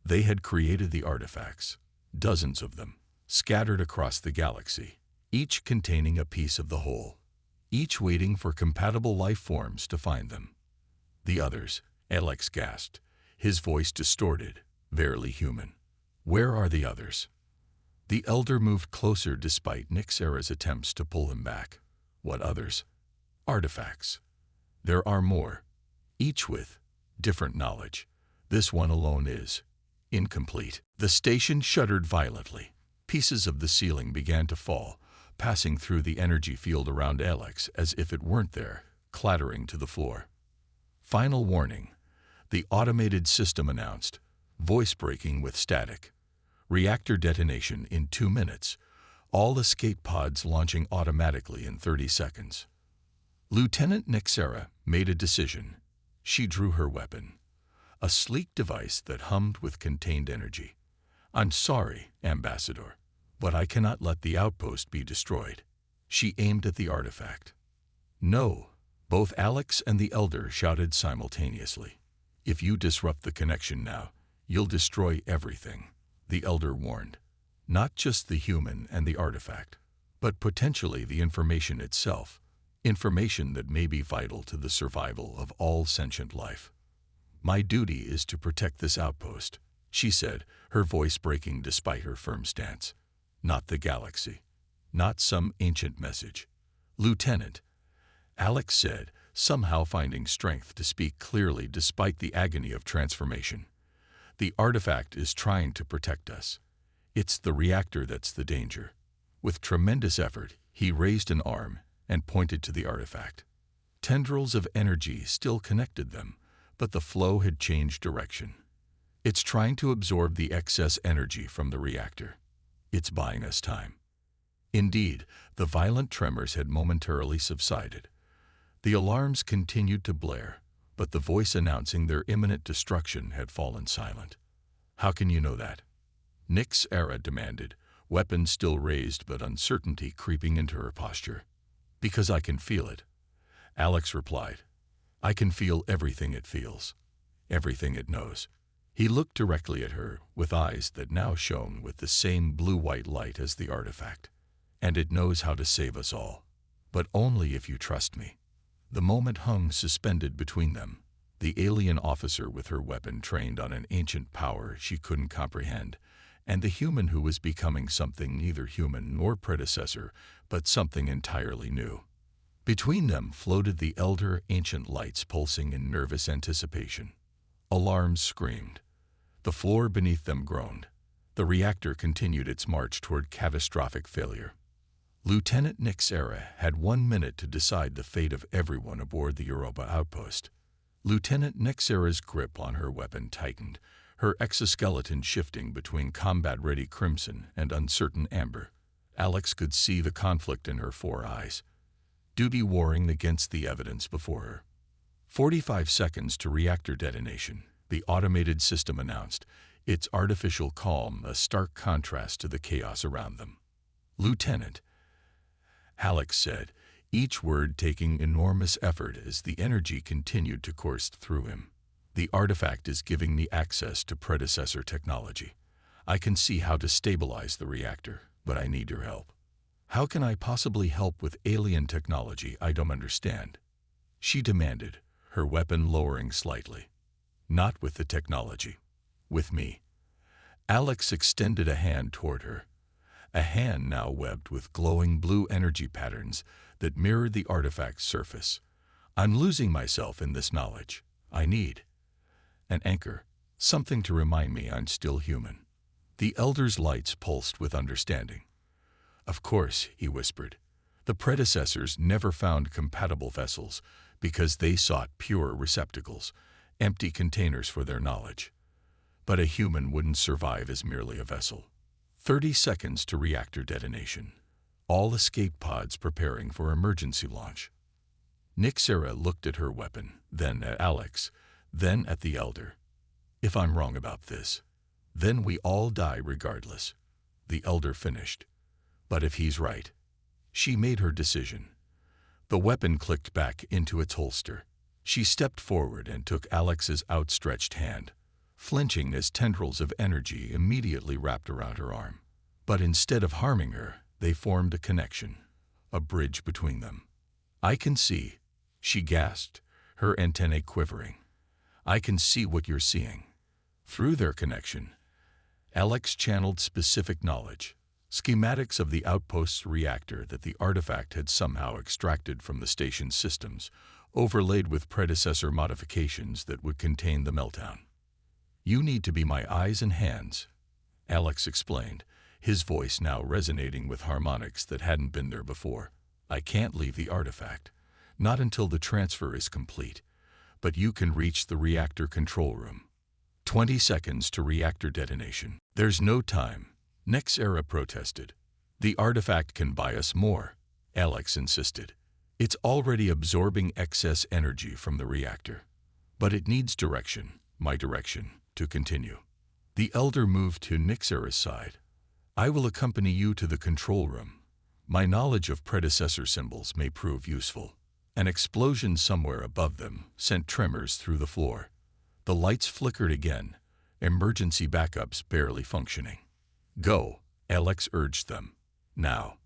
They had created the artifacts, dozens of them, scattered across the galaxy, each containing a piece of the whole, each waiting for compatible life forms to find them. The others, Alex gasped, his voice distorted, barely human. Where are the others? The Elder moved closer despite Nixera's attempts to pull him back. What others? Artifacts. There are more, each with different knowledge. This one alone is incomplete. The station shuddered violently. Pieces of the ceiling began to fall, passing through the energy field around Alex as if it weren't there, clattering to the floor. Final warning, the automated system announced, voice breaking with static. Reactor detonation in 2 minutes. All escape pods launching automatically in 30 seconds. Lieutenant Nixera made a decision. She drew her weapon, a sleek device that hummed with contained energy. I'm sorry, Ambassador, but I cannot let the outpost be destroyed. She aimed at the artifact. No, both Alex and the Elder shouted simultaneously. If you disrupt the connection now, you'll destroy everything, the Elder warned. Not just the human and the artifact, but potentially the information itself, information that may be vital to the survival of all sentient life. My duty is to protect this outpost, she said, her voice breaking despite her firm stance. Not the galaxy. Not some ancient message. Lieutenant, Alex said, somehow finding strength to speak clearly despite the agony of transformation. The artifact is trying to protect us. It's the reactor that's the danger. With tremendous effort, he raised an arm and pointed to the artifact. Tendrils of energy still connected them, but the flow had changed direction. It's trying to absorb the excess energy from the reactor. It's buying us time. Indeed, the violent tremors had momentarily subsided. The alarms continued to blare, but the voice announcing their imminent destruction had fallen silent. How can you know that? Nixera demanded, weapon still raised but uncertainty creeping into her posture. Because I can feel it, Alex replied. I can feel everything it feels, everything it knows. He looked directly at her with eyes that now shone with the same blue-white light as the artifact. And it knows how to save us all, but only if you trust me. The moment hung suspended between them, the alien officer with her weapon trained on an ancient power she couldn't comprehend, and the human who was becoming something neither human nor predecessor, but something entirely new. Between them floated the elder ancient lights pulsing in nervous anticipation. Alarms screamed. The floor beneath them groaned. The reactor continued its march toward catastrophic failure. Lieutenant Nixera had 1 minute to decide the fate of everyone aboard the Europa outpost. Lieutenant Nixera's grip on her weapon tightened, her exoskeleton shifting between combat-ready crimson and uncertain amber. Alex could see the conflict in her 4 eyes. Duty warring against the evidence before her. 45 seconds to reactor detonation, the automated system announced, its artificial calm a stark contrast to the chaos around them. "Lieutenant," Alex said, each word taking enormous effort as the energy continued to course through him. "The artifact is giving me access to predecessor technology. I can see how to stabilize the reactor, but I need your help." "How can I possibly help with alien technology I don't understand?" she demanded, her weapon lowering slightly. "Not with the technology. With me." Alex extended a hand toward her, a hand now webbed with glowing blue energy patterns that mirrored the artifact's surface. "I'm losing myself in this knowledge. I need an anchor, something to remind me I'm still human." The Elder's lights pulsed with understanding. "Of course," he whispered. "The predecessors never found compatible vessels because they sought pure receptacles, empty containers for their knowledge. But a human wouldn't survive as merely a vessel." 30 seconds to reactor detonation. All escape pods preparing for emergency launch. Nixera looked at her weapon, then at Alex, then at the Elder. "If I'm wrong about this, then we all die regardless," the Elder finished. "But if he's right." She made her decision. The weapon clicked back into its holster. She stepped forward and took Alex's outstretched hand, flinching as tendrils of energy immediately wrapped around her arm. But instead of harming her, they formed a connection, a bridge between them. "I can see," she gasped, her antennae quivering. "I can see what you're seeing." Through their connection, Alex channeled specific knowledge, schematics of the outpost's reactor that the artifact had somehow extracted from the station's systems, overlaid with predecessor modifications that would contain the meltdown. "You need to be my eyes and hands," Alex explained, his voice now resonating with harmonics that hadn't been there before. "I can't leave the artifact, not until the transfer is complete, but you can reach the reactor control room." 20 seconds to reactor detonation. "There's no time," Nexera protested. "The artifact can buy us more," Alex insisted. "It's already absorbing excess energy from the reactor. But it needs direction, my direction, to continue." The Elder moved to Nixera's side. "I will accompany you to the control room. My knowledge of predecessor symbols may prove useful." An explosion somewhere above them sent tremors through the floor. The lights flickered again, emergency backups barely functioning. "Go," Alex urged them. "Now."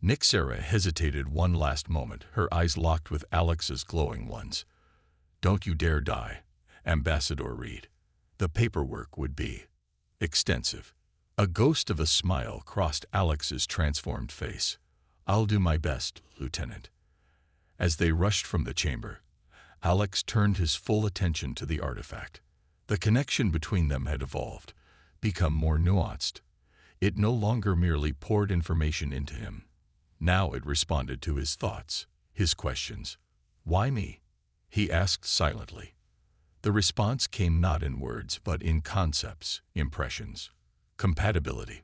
Nixera hesitated one last moment, her eyes locked with Alex's glowing ones. "Don't you dare die, Ambassador Reed. The paperwork would be extensive." A ghost of a smile crossed Alex's transformed face. "I'll do my best, Lieutenant." As they rushed from the chamber, Alex turned his full attention to the artifact. The connection between them had evolved, become more nuanced. It no longer merely poured information into him. Now it responded to his thoughts, his questions. "Why me?" he asked silently. The response came not in words, but in concepts, impressions. Compatibility.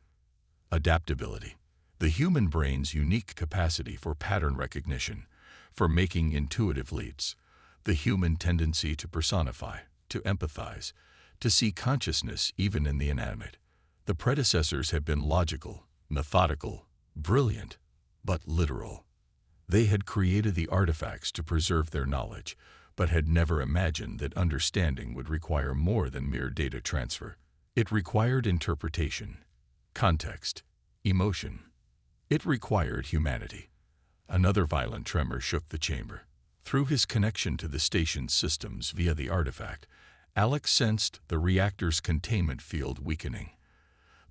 Adaptability. The human brain's unique capacity for pattern recognition, for making intuitive leaps. The human tendency to personify, to empathize, to see consciousness even in the inanimate. The predecessors had been logical, methodical, brilliant, but literal. They had created the artifacts to preserve their knowledge, but had never imagined that understanding would require more than mere data transfer. It required interpretation, context, emotion. It required humanity. Another violent tremor shook the chamber. Through his connection to the station's systems via the artifact, Alex sensed the reactor's containment field weakening.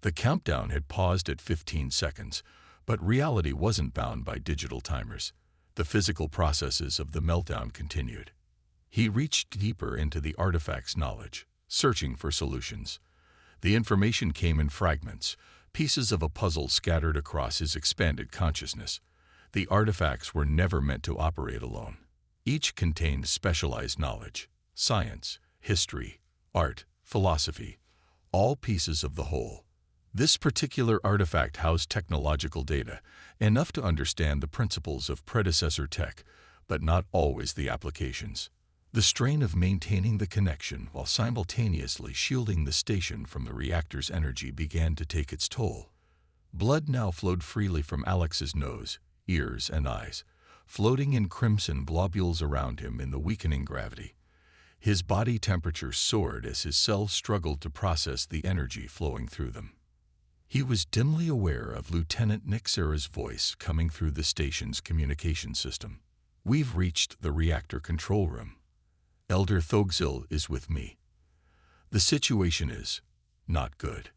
The countdown had paused at 15 seconds, but reality wasn't bound by digital timers. The physical processes of the meltdown continued. He reached deeper into the artifact's knowledge, searching for solutions. The information came in fragments, pieces of a puzzle scattered across his expanded consciousness. The artifacts were never meant to operate alone. Each contained specialized knowledge, science, history, art, philosophy, all pieces of the whole. This particular artifact housed technological data, enough to understand the principles of predecessor tech, but not always the applications. The strain of maintaining the connection while simultaneously shielding the station from the reactor's energy began to take its toll. Blood now flowed freely from Alex's nose, ears, and eyes, floating in crimson globules around him in the weakening gravity. His body temperature soared as his cells struggled to process the energy flowing through them. He was dimly aware of Lieutenant Nixera's voice coming through the station's communication system. "We've reached the reactor control room. Elder Thogzil is with me. The situation is not good."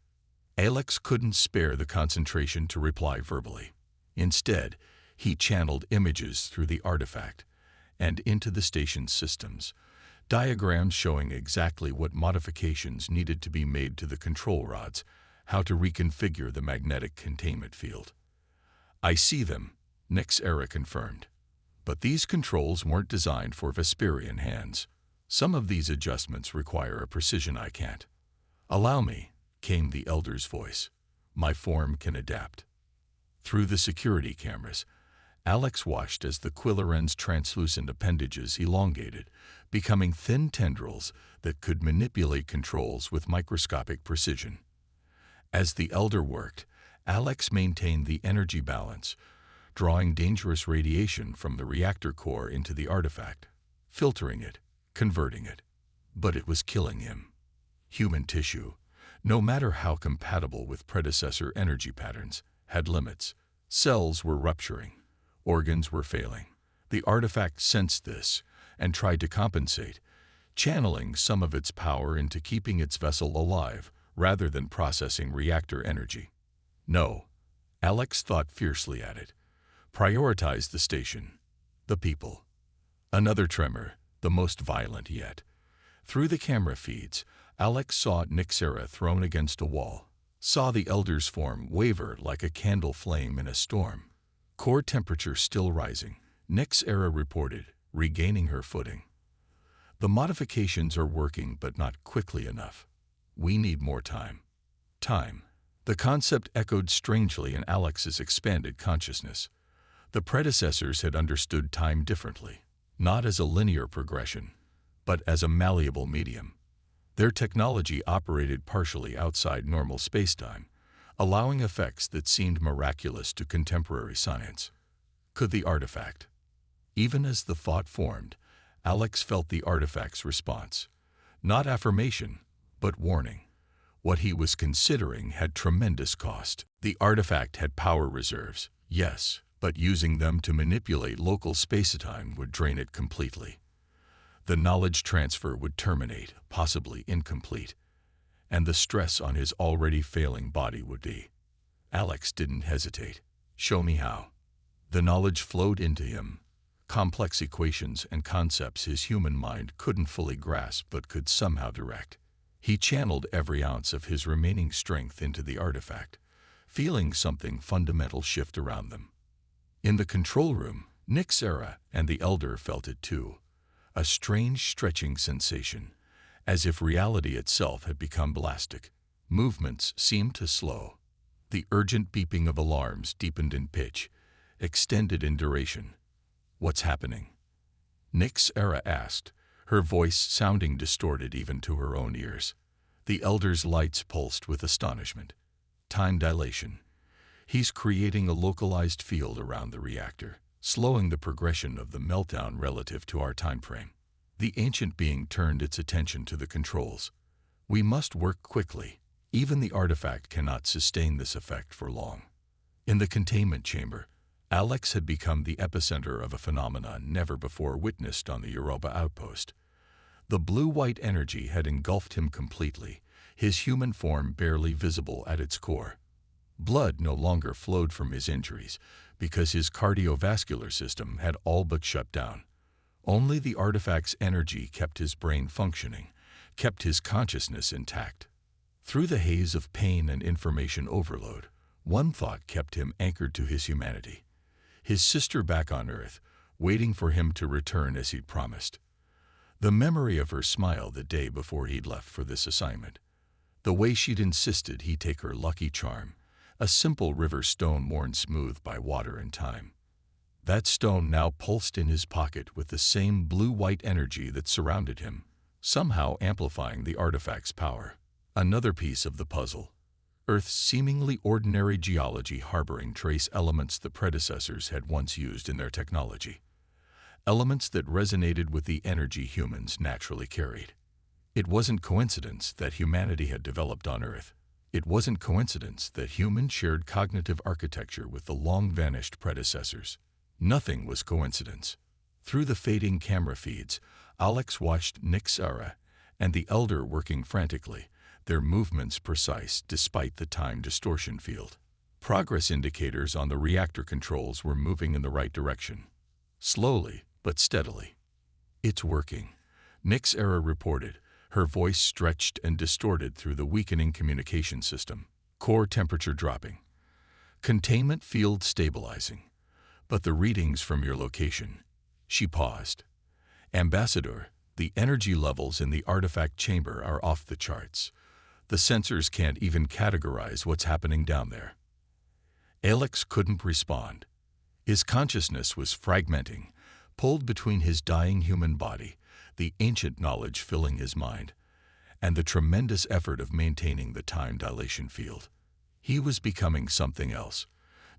Alex couldn't spare the concentration to reply verbally. Instead, he channeled images through the artifact and into the station's systems, diagrams showing exactly what modifications needed to be made to the control rods, how to reconfigure the magnetic containment field. "I see them," Nixera confirmed. "But these controls weren't designed for Vesperian hands. Some of these adjustments require a precision I can't." "Allow me," came the Elder's voice. "My form can adapt." Through the security cameras, Alex watched as the Quilleren's translucent appendages elongated, becoming thin tendrils that could manipulate controls with microscopic precision. As the Elder worked, Alex maintained the energy balance, drawing dangerous radiation from the reactor core into the artifact, filtering it, converting it. But it was killing him. Human tissue, no matter how compatible with predecessor energy patterns, had limits. Cells were rupturing. Organs were failing. The artifact sensed this and tried to compensate, channeling some of its power into keeping its vessel alive rather than processing reactor energy. "No," Alex thought fiercely at it. "Prioritize the station, the people." Another tremor, the most violent yet. Through the camera feeds, Alex saw Nixera thrown against a wall, saw the Elder's form waver like a candle flame in a storm. Core temperature still rising, Nixera reported, regaining her footing. "The modifications are working, but not quickly enough. We need more time." Time. The concept echoed strangely in Alex's expanded consciousness. The predecessors had understood time differently, not as a linear progression, but as a malleable medium. Their technology operated partially outside normal spacetime, allowing effects that seemed miraculous to contemporary science. Could the artifact? Even as the thought formed, Alex felt the artifact's response. Not affirmation, but warning. What he was considering had tremendous cost. The artifact had power reserves, yes, but using them to manipulate local spacetime would drain it completely. The knowledge transfer would terminate, possibly incomplete, and the stress on his already failing body would be. Alex didn't hesitate. "Show me how." The knowledge flowed into him, complex equations and concepts his human mind couldn't fully grasp but could somehow direct. He channeled every ounce of his remaining strength into the artifact, feeling something fundamental shift around them. In the control room, Nixera and the Elder felt it too, a strange stretching sensation, as if reality itself had become elastic. Movements seemed to slow. The urgent beeping of alarms deepened in pitch, extended in duration. "What's happening?" Nixera asked, her voice sounding distorted even to her own ears. The Elder's lights pulsed with astonishment. "Time dilation. He's creating a localized field around the reactor, slowing the progression of the meltdown relative to our time frame." The ancient being turned its attention to the controls. "We must work quickly. Even the artifact cannot sustain this effect for long." In the containment chamber, Alex had become the epicenter of a phenomenon never before witnessed on the Europa outpost. The blue-white energy had engulfed him completely, his human form barely visible at its core. Blood no longer flowed from his injuries because his cardiovascular system had all but shut down. Only the artifact's energy kept his brain functioning, kept his consciousness intact. Through the haze of pain and information overload, one thought kept him anchored to his humanity. His sister back on Earth, waiting for him to return as he'd promised. The memory of her smile the day before he'd left for this assignment. The way she'd insisted he take her lucky charm, a simple river stone worn smooth by water and time. That stone now pulsed in his pocket with the same blue-white energy that surrounded him, somehow amplifying the artifact's power. Another piece of the puzzle. Earth's seemingly ordinary geology harboring trace elements the predecessors had once used in their technology. Elements that resonated with the energy humans naturally carried. It wasn't coincidence that humanity had developed on Earth. It wasn't coincidence that humans shared cognitive architecture with the long-vanished predecessors. Nothing was coincidence. Through the fading camera feeds, Alex watched Nyxera and the Elder working frantically, their movements precise despite the time distortion field. Progress indicators on the reactor controls were moving in the right direction. Slowly, but steadily. "It's working," Nyxera reported, her voice stretched and distorted through the weakening communication system. "Core temperature dropping. Containment field stabilizing. But the readings from your location." She paused. "Ambassador, the energy levels in the artifact chamber are off the charts. The sensors can't even categorize what's happening down there." Alex couldn't respond. His consciousness was fragmenting, pulled between his dying human body, the ancient knowledge filling his mind, and the tremendous effort of maintaining the time dilation field. He was becoming something else,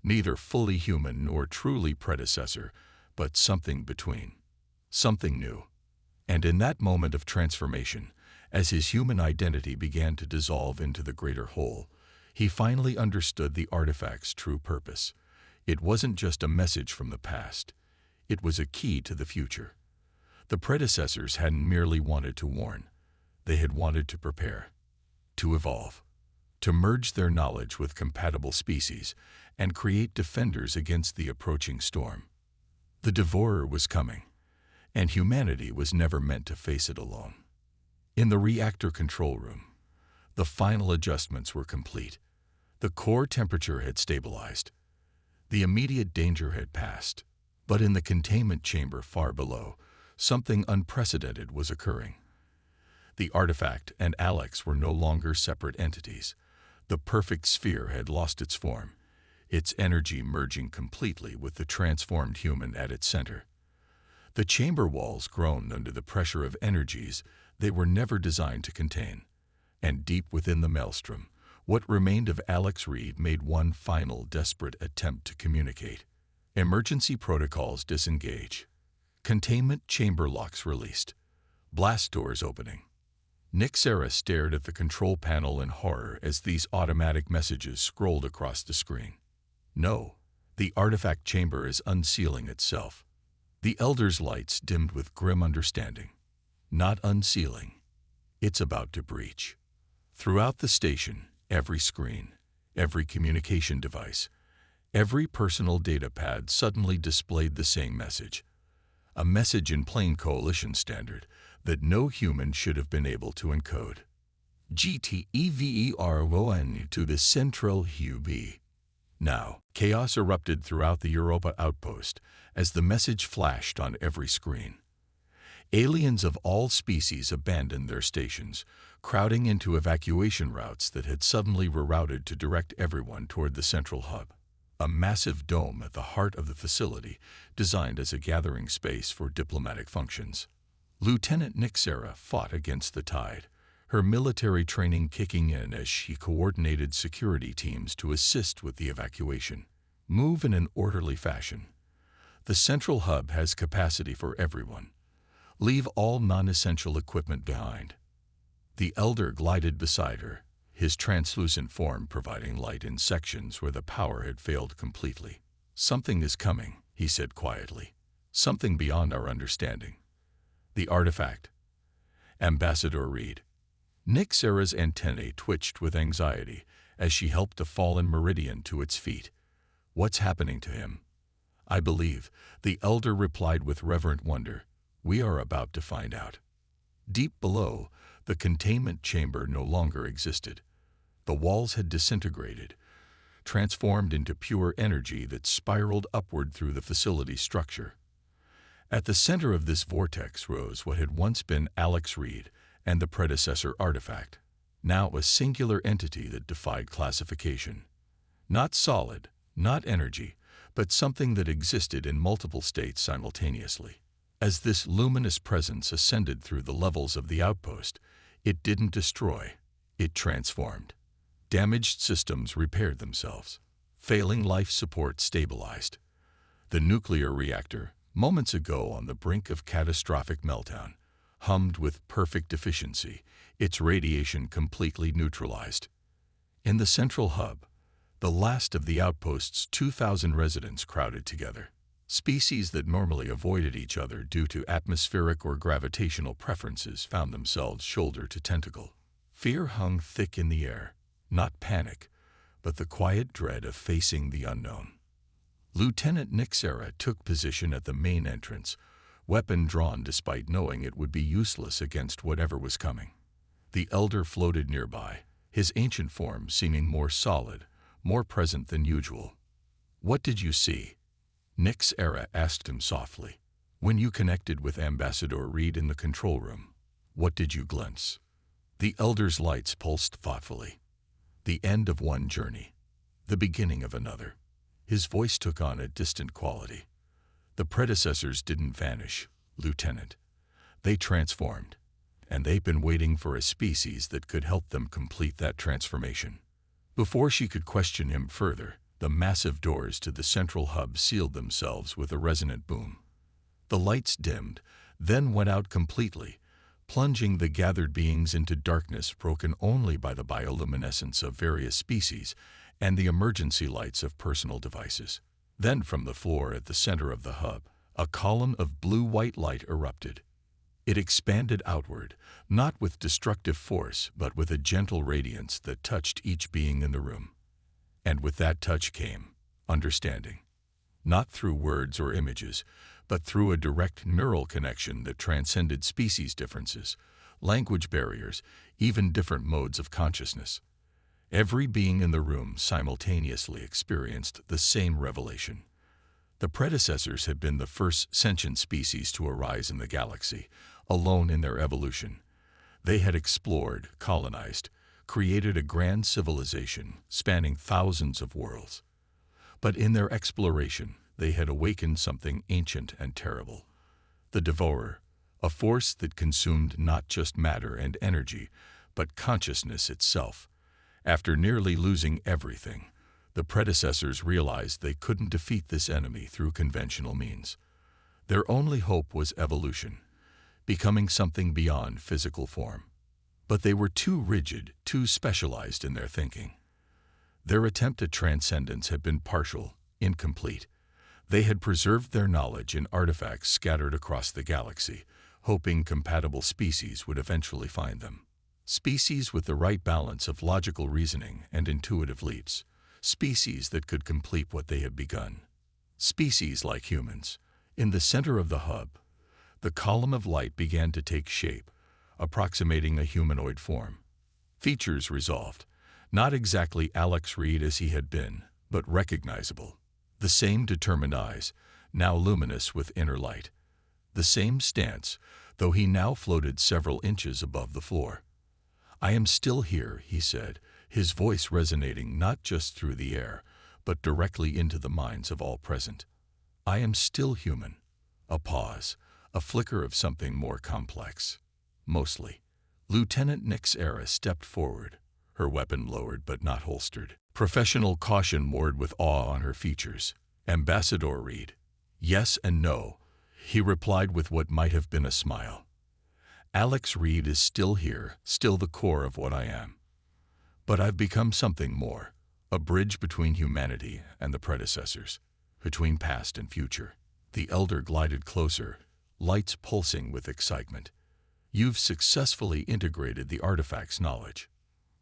neither fully human nor truly predecessor, but something between. Something new. And in that moment of transformation, as his human identity began to dissolve into the greater whole, he finally understood the artifact's true purpose. It wasn't just a message from the past. It was a key to the future. The predecessors hadn't merely wanted to warn. They had wanted to prepare, to evolve, to merge their knowledge with compatible species and create defenders against the approaching storm. The devourer was coming, and humanity was never meant to face it alone. In the reactor control room, the final adjustments were complete. The core temperature had stabilized. The immediate danger had passed. But in the containment chamber far below, something unprecedented was occurring. The artifact and Alex were no longer separate entities. The perfect sphere had lost its form, its energy merging completely with the transformed human at its center. The chamber walls groaned under the pressure of energies they were never designed to contain. And deep within the maelstrom, what remained of Alex Reed made one final desperate attempt to communicate. Emergency protocols disengage. Containment chamber locks released. Blast doors opening. Nyxera stared at the control panel in horror as these automatic messages scrolled across the screen. "No, the artifact chamber is unsealing itself." The Elder's lights dimmed with grim understanding. "Not unsealing. It's about to breach." Throughout the station, every screen, every communication device, every personal data pad suddenly displayed the same message. A message in plain Coalition standard that no human should have been able to encode. "GTEVERON to the Central HUB." Now, chaos erupted throughout the Europa outpost as the message flashed on every screen. Aliens of all species abandoned their stations, crowding into evacuation routes that had suddenly rerouted to direct everyone toward the central hub. A massive dome at the heart of the facility, designed as a gathering space for diplomatic functions. Lieutenant Nyxera fought against the tide, her military training kicking in as she coordinated security teams to assist with the evacuation. Move in an orderly fashion. The central hub has capacity for everyone. Leave all non-essential equipment behind. The Elder glided beside her, his translucent form providing light in sections where the power had failed completely. "Something is coming," he said quietly. "Something beyond our understanding." The artifact. Ambassador Reed. Nyxera's antennae twitched with anxiety as she helped a fallen Meridian to its feet. "What's happening to him?" "I believe," the Elder replied with reverent wonder. "We are about to find out." Deep below, the containment chamber no longer existed. The walls had disintegrated, transformed into pure energy that spiraled upward through the facility structure. At the center of this vortex rose what had once been Alex Reed and the predecessor artifact, now a singular entity that defied classification. Not solid, not energy, but something that existed in multiple states simultaneously. As this luminous presence ascended through the levels of the outpost, it didn't destroy, it transformed. Damaged systems repaired themselves. Failing life support stabilized. The nuclear reactor, moments ago on the brink of catastrophic meltdown, hummed with perfect efficiency, its radiation completely neutralized. In the central hub, the last of the outpost's 2,000 residents crowded together. Species that normally avoided each other due to atmospheric or gravitational preferences found themselves shoulder to tentacle. Fear hung thick in the air, not panic, but the quiet dread of facing the unknown. Lieutenant Nixera took position at the main entrance, weapon drawn despite knowing it would be useless against whatever was coming. The elder floated nearby, his ancient form seeming more solid, more present than usual. "What did you see?" Nixera asked him softly. "When you connected with Ambassador Reed in the control room, what did you glimpse?" The elder's lights pulsed thoughtfully. The end of one journey, the beginning of another. His voice took on a distant quality. "The predecessors didn't vanish, Lieutenant. They transformed, and they've been waiting for a species that could help them complete that transformation." Before she could question him further, the massive doors to the central hub sealed themselves with a resonant boom. The lights dimmed, then went out completely, plunging the gathered beings into darkness broken only by the bioluminescence of various species and the emergency lights of personal devices. Then from the floor at the center of the hub, a column of blue-white light erupted. It expanded outward, not with destructive force, but with a gentle radiance that touched each being in the room. And with that touch came understanding. Not through words or images, but through a direct neural connection that transcended species differences, language barriers, even different modes of consciousness. Every being in the room simultaneously experienced the same revelation. The predecessors had been the first sentient species to arise in the galaxy, alone in their evolution. They had explored, colonized, created a grand civilization spanning thousands of worlds. But in their exploration, they had awakened something ancient and terrible. The Devourer, a force that consumed not just matter and energy, but consciousness itself. After nearly losing everything, the predecessors realized they couldn't defeat this enemy through conventional means. Their only hope was evolution, becoming something beyond physical form. But they were too rigid, too specialized in their thinking. Their attempt at transcendence had been partial, incomplete. They had preserved their knowledge in artifacts scattered across the galaxy, hoping compatible species would eventually find them. Species with the right balance of logical reasoning and intuitive leaps. Species that could complete what they had begun. Species like humans. In the center of the hub, the column of light began to take shape, approximating a humanoid form. Features resolved. Not exactly Alex Reed as he had been, but recognizable. The same determined eyes, now luminous with inner light. The same stance, though he now floated several inches above the floor. "I am still here," he said, his voice resonating not just through the air, but directly into the minds of all present. "I am still human." A pause, a flicker of something more complex. Mostly. Lieutenant Nixera stepped forward, her weapon lowered but not holstered. Professional caution moored with awe on her features. "Ambassador Reed." "Yes and no," he replied with what might have been a smile. "Alex Reed is still here, still the core of what I am. But I've become something more, a bridge between humanity and the predecessors, between past and future." The elder glided closer, lights pulsing with excitement. "You've successfully integrated the artifact's knowledge."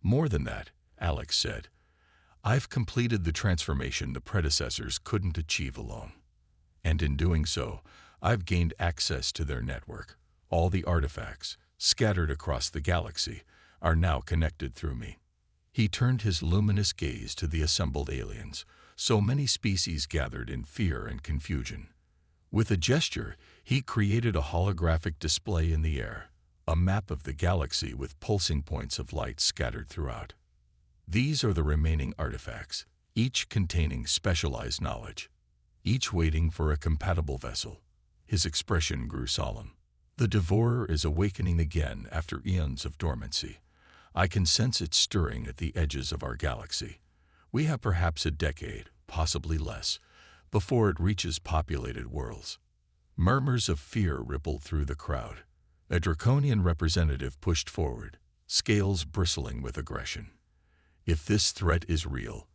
"More than that," Alex said. "I've completed the transformation the predecessors couldn't achieve alone. And in doing so, I've gained access to their network. All the artifacts, scattered across the galaxy, are now connected through me." He turned his luminous gaze to the assembled aliens, so many species gathered in fear and confusion. With a gesture, he created a holographic display in the air, a map of the galaxy with pulsing points of light scattered throughout. "These are the remaining artifacts, each containing specialized knowledge. each waiting for a compatible vessel. His expression grew solemn. The devourer is awakening again after eons of dormancy. I can sense it stirring at the edges of our galaxy. We have perhaps a decade, possibly less, before it reaches populated worlds. Murmurs of fear rippled through the crowd. A draconian representative pushed forward, scales bristling with aggression. If this threat is real,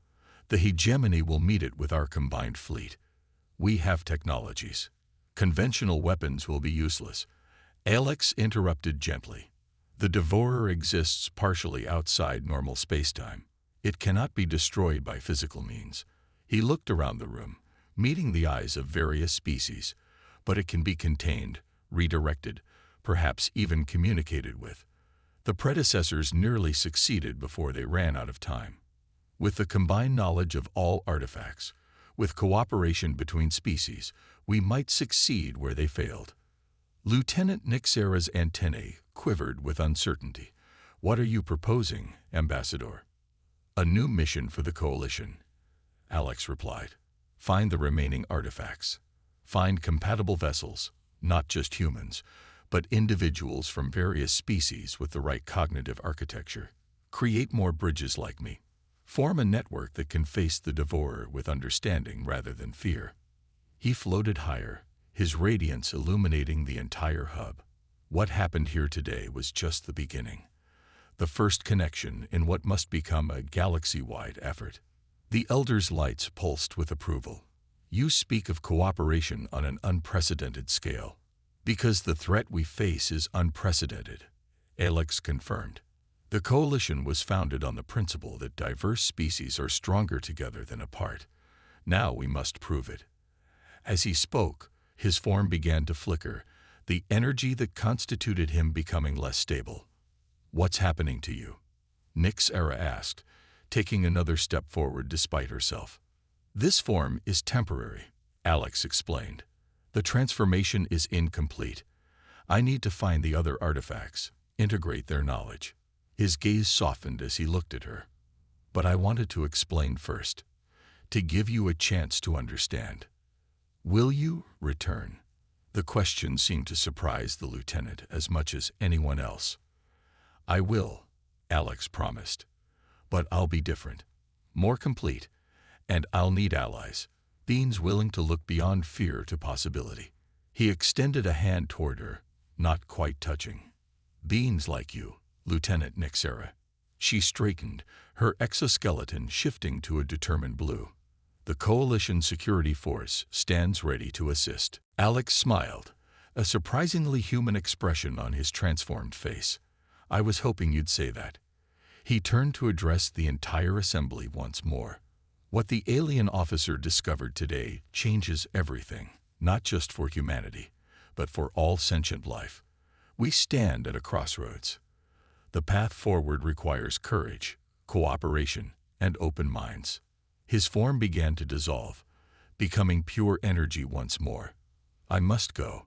the hegemony will meet it with our combined fleet. We have technologies. Conventional weapons will be useless. Alex interrupted gently. The devourer exists partially outside normal spacetime. It cannot be destroyed by physical means. He looked around the room, meeting the eyes of various species, but it can be contained, redirected, perhaps even communicated with. The predecessors nearly succeeded before they ran out of time. With the combined knowledge of all artifacts, with cooperation between species, we might succeed where they failed. Lieutenant Nixera's antennae quivered with uncertainty. What are you proposing, Ambassador? A new mission for the Coalition, Alex replied. Find the remaining artifacts. Find compatible vessels, not just humans, but individuals from various species with the right cognitive architecture. Create more bridges like me. Form a network that can face the devourer with understanding rather than fear. He floated higher, his radiance illuminating the entire hub. What happened here today was just the beginning. The first connection in what must become a galaxy-wide effort. The Elder's lights pulsed with approval. You speak of cooperation on an unprecedented scale. Because the threat we face is unprecedented, Alex confirmed. The Coalition was founded on the principle that diverse species are stronger together than apart. Now we must prove it. As he spoke, his form began to flicker, the energy that constituted him becoming less stable. What's happening to you? Nixera asked, taking another step forward despite herself. This form is temporary, Alex explained. The transformation is incomplete. I need to find the other artifacts, integrate their knowledge. His gaze softened as he looked at her. But I wanted to explain first, to give you a chance to understand. Will you return? The question seemed to surprise the lieutenant as much as anyone else. I will, Alex promised. But I'll be different, more complete, and I'll need allies, beings willing to look beyond fear to possibility. He extended a hand toward her, not quite touching. Beings like you, Lieutenant Nixera. She straightened, her exoskeleton shifting to a determined blue. The Coalition Security Force stands ready to assist. Alex smiled, a surprisingly human expression on his transformed face. I was hoping you'd say that. He turned to address the entire assembly once more. What the alien officer discovered today changes everything, not just for humanity, but for all sentient life. We stand at a crossroads. The path forward requires courage, cooperation, and open minds. His form began to dissolve, becoming pure energy once more. I must go.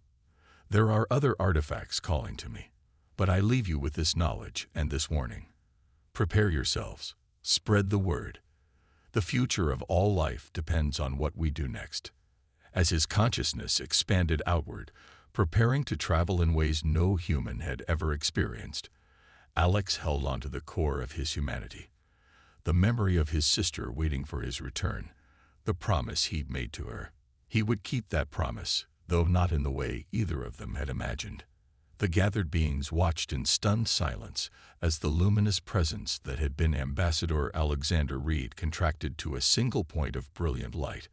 There are other artifacts calling to me, but I leave you with this knowledge and this warning. Prepare yourselves. Spread the word. The future of all life depends on what we do next. As his consciousness expanded outward, preparing to travel in ways no human had ever experienced, Alex held onto the core of his humanity. The memory of his sister waiting for his return, the promise he'd made to her. He would keep that promise, though not in the way either of them had imagined. The gathered beings watched in stunned silence as the luminous presence that had been Ambassador Alexander Reed contracted to a single point of brilliant light,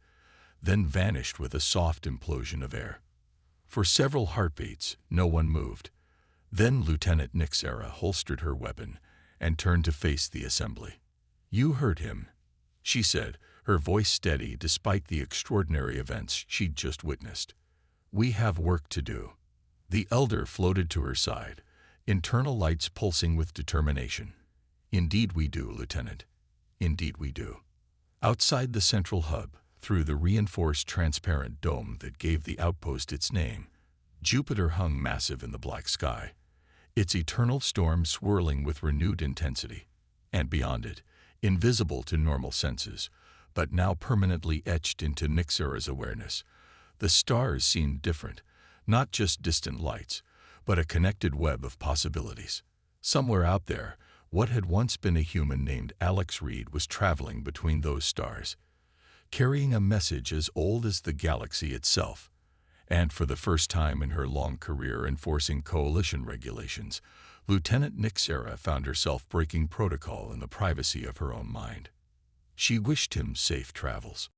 then vanished with a soft implosion of air. For several heartbeats, no one moved. Then Lieutenant Nixera holstered her weapon and turned to face the assembly. You heard him, she said, her voice steady despite the extraordinary events she'd just witnessed. We have work to do. The elder floated to her side, internal lights pulsing with determination. Indeed we do, Lieutenant. Indeed we do. Outside the central hub, through the reinforced transparent dome that gave the outpost its name, Jupiter hung massive in the black sky, its eternal storm swirling with renewed intensity. And beyond it, invisible to normal senses, but now permanently etched into Nixera's awareness. The stars seemed different, not just distant lights, but a connected web of possibilities. Somewhere out there, what had once been a human named Alex Reed was traveling between those stars, carrying a message as old as the galaxy itself. And for the first time in her long career enforcing coalition regulations, Lieutenant Nixera found herself breaking protocol in the privacy of her own mind. She wished him safe travels.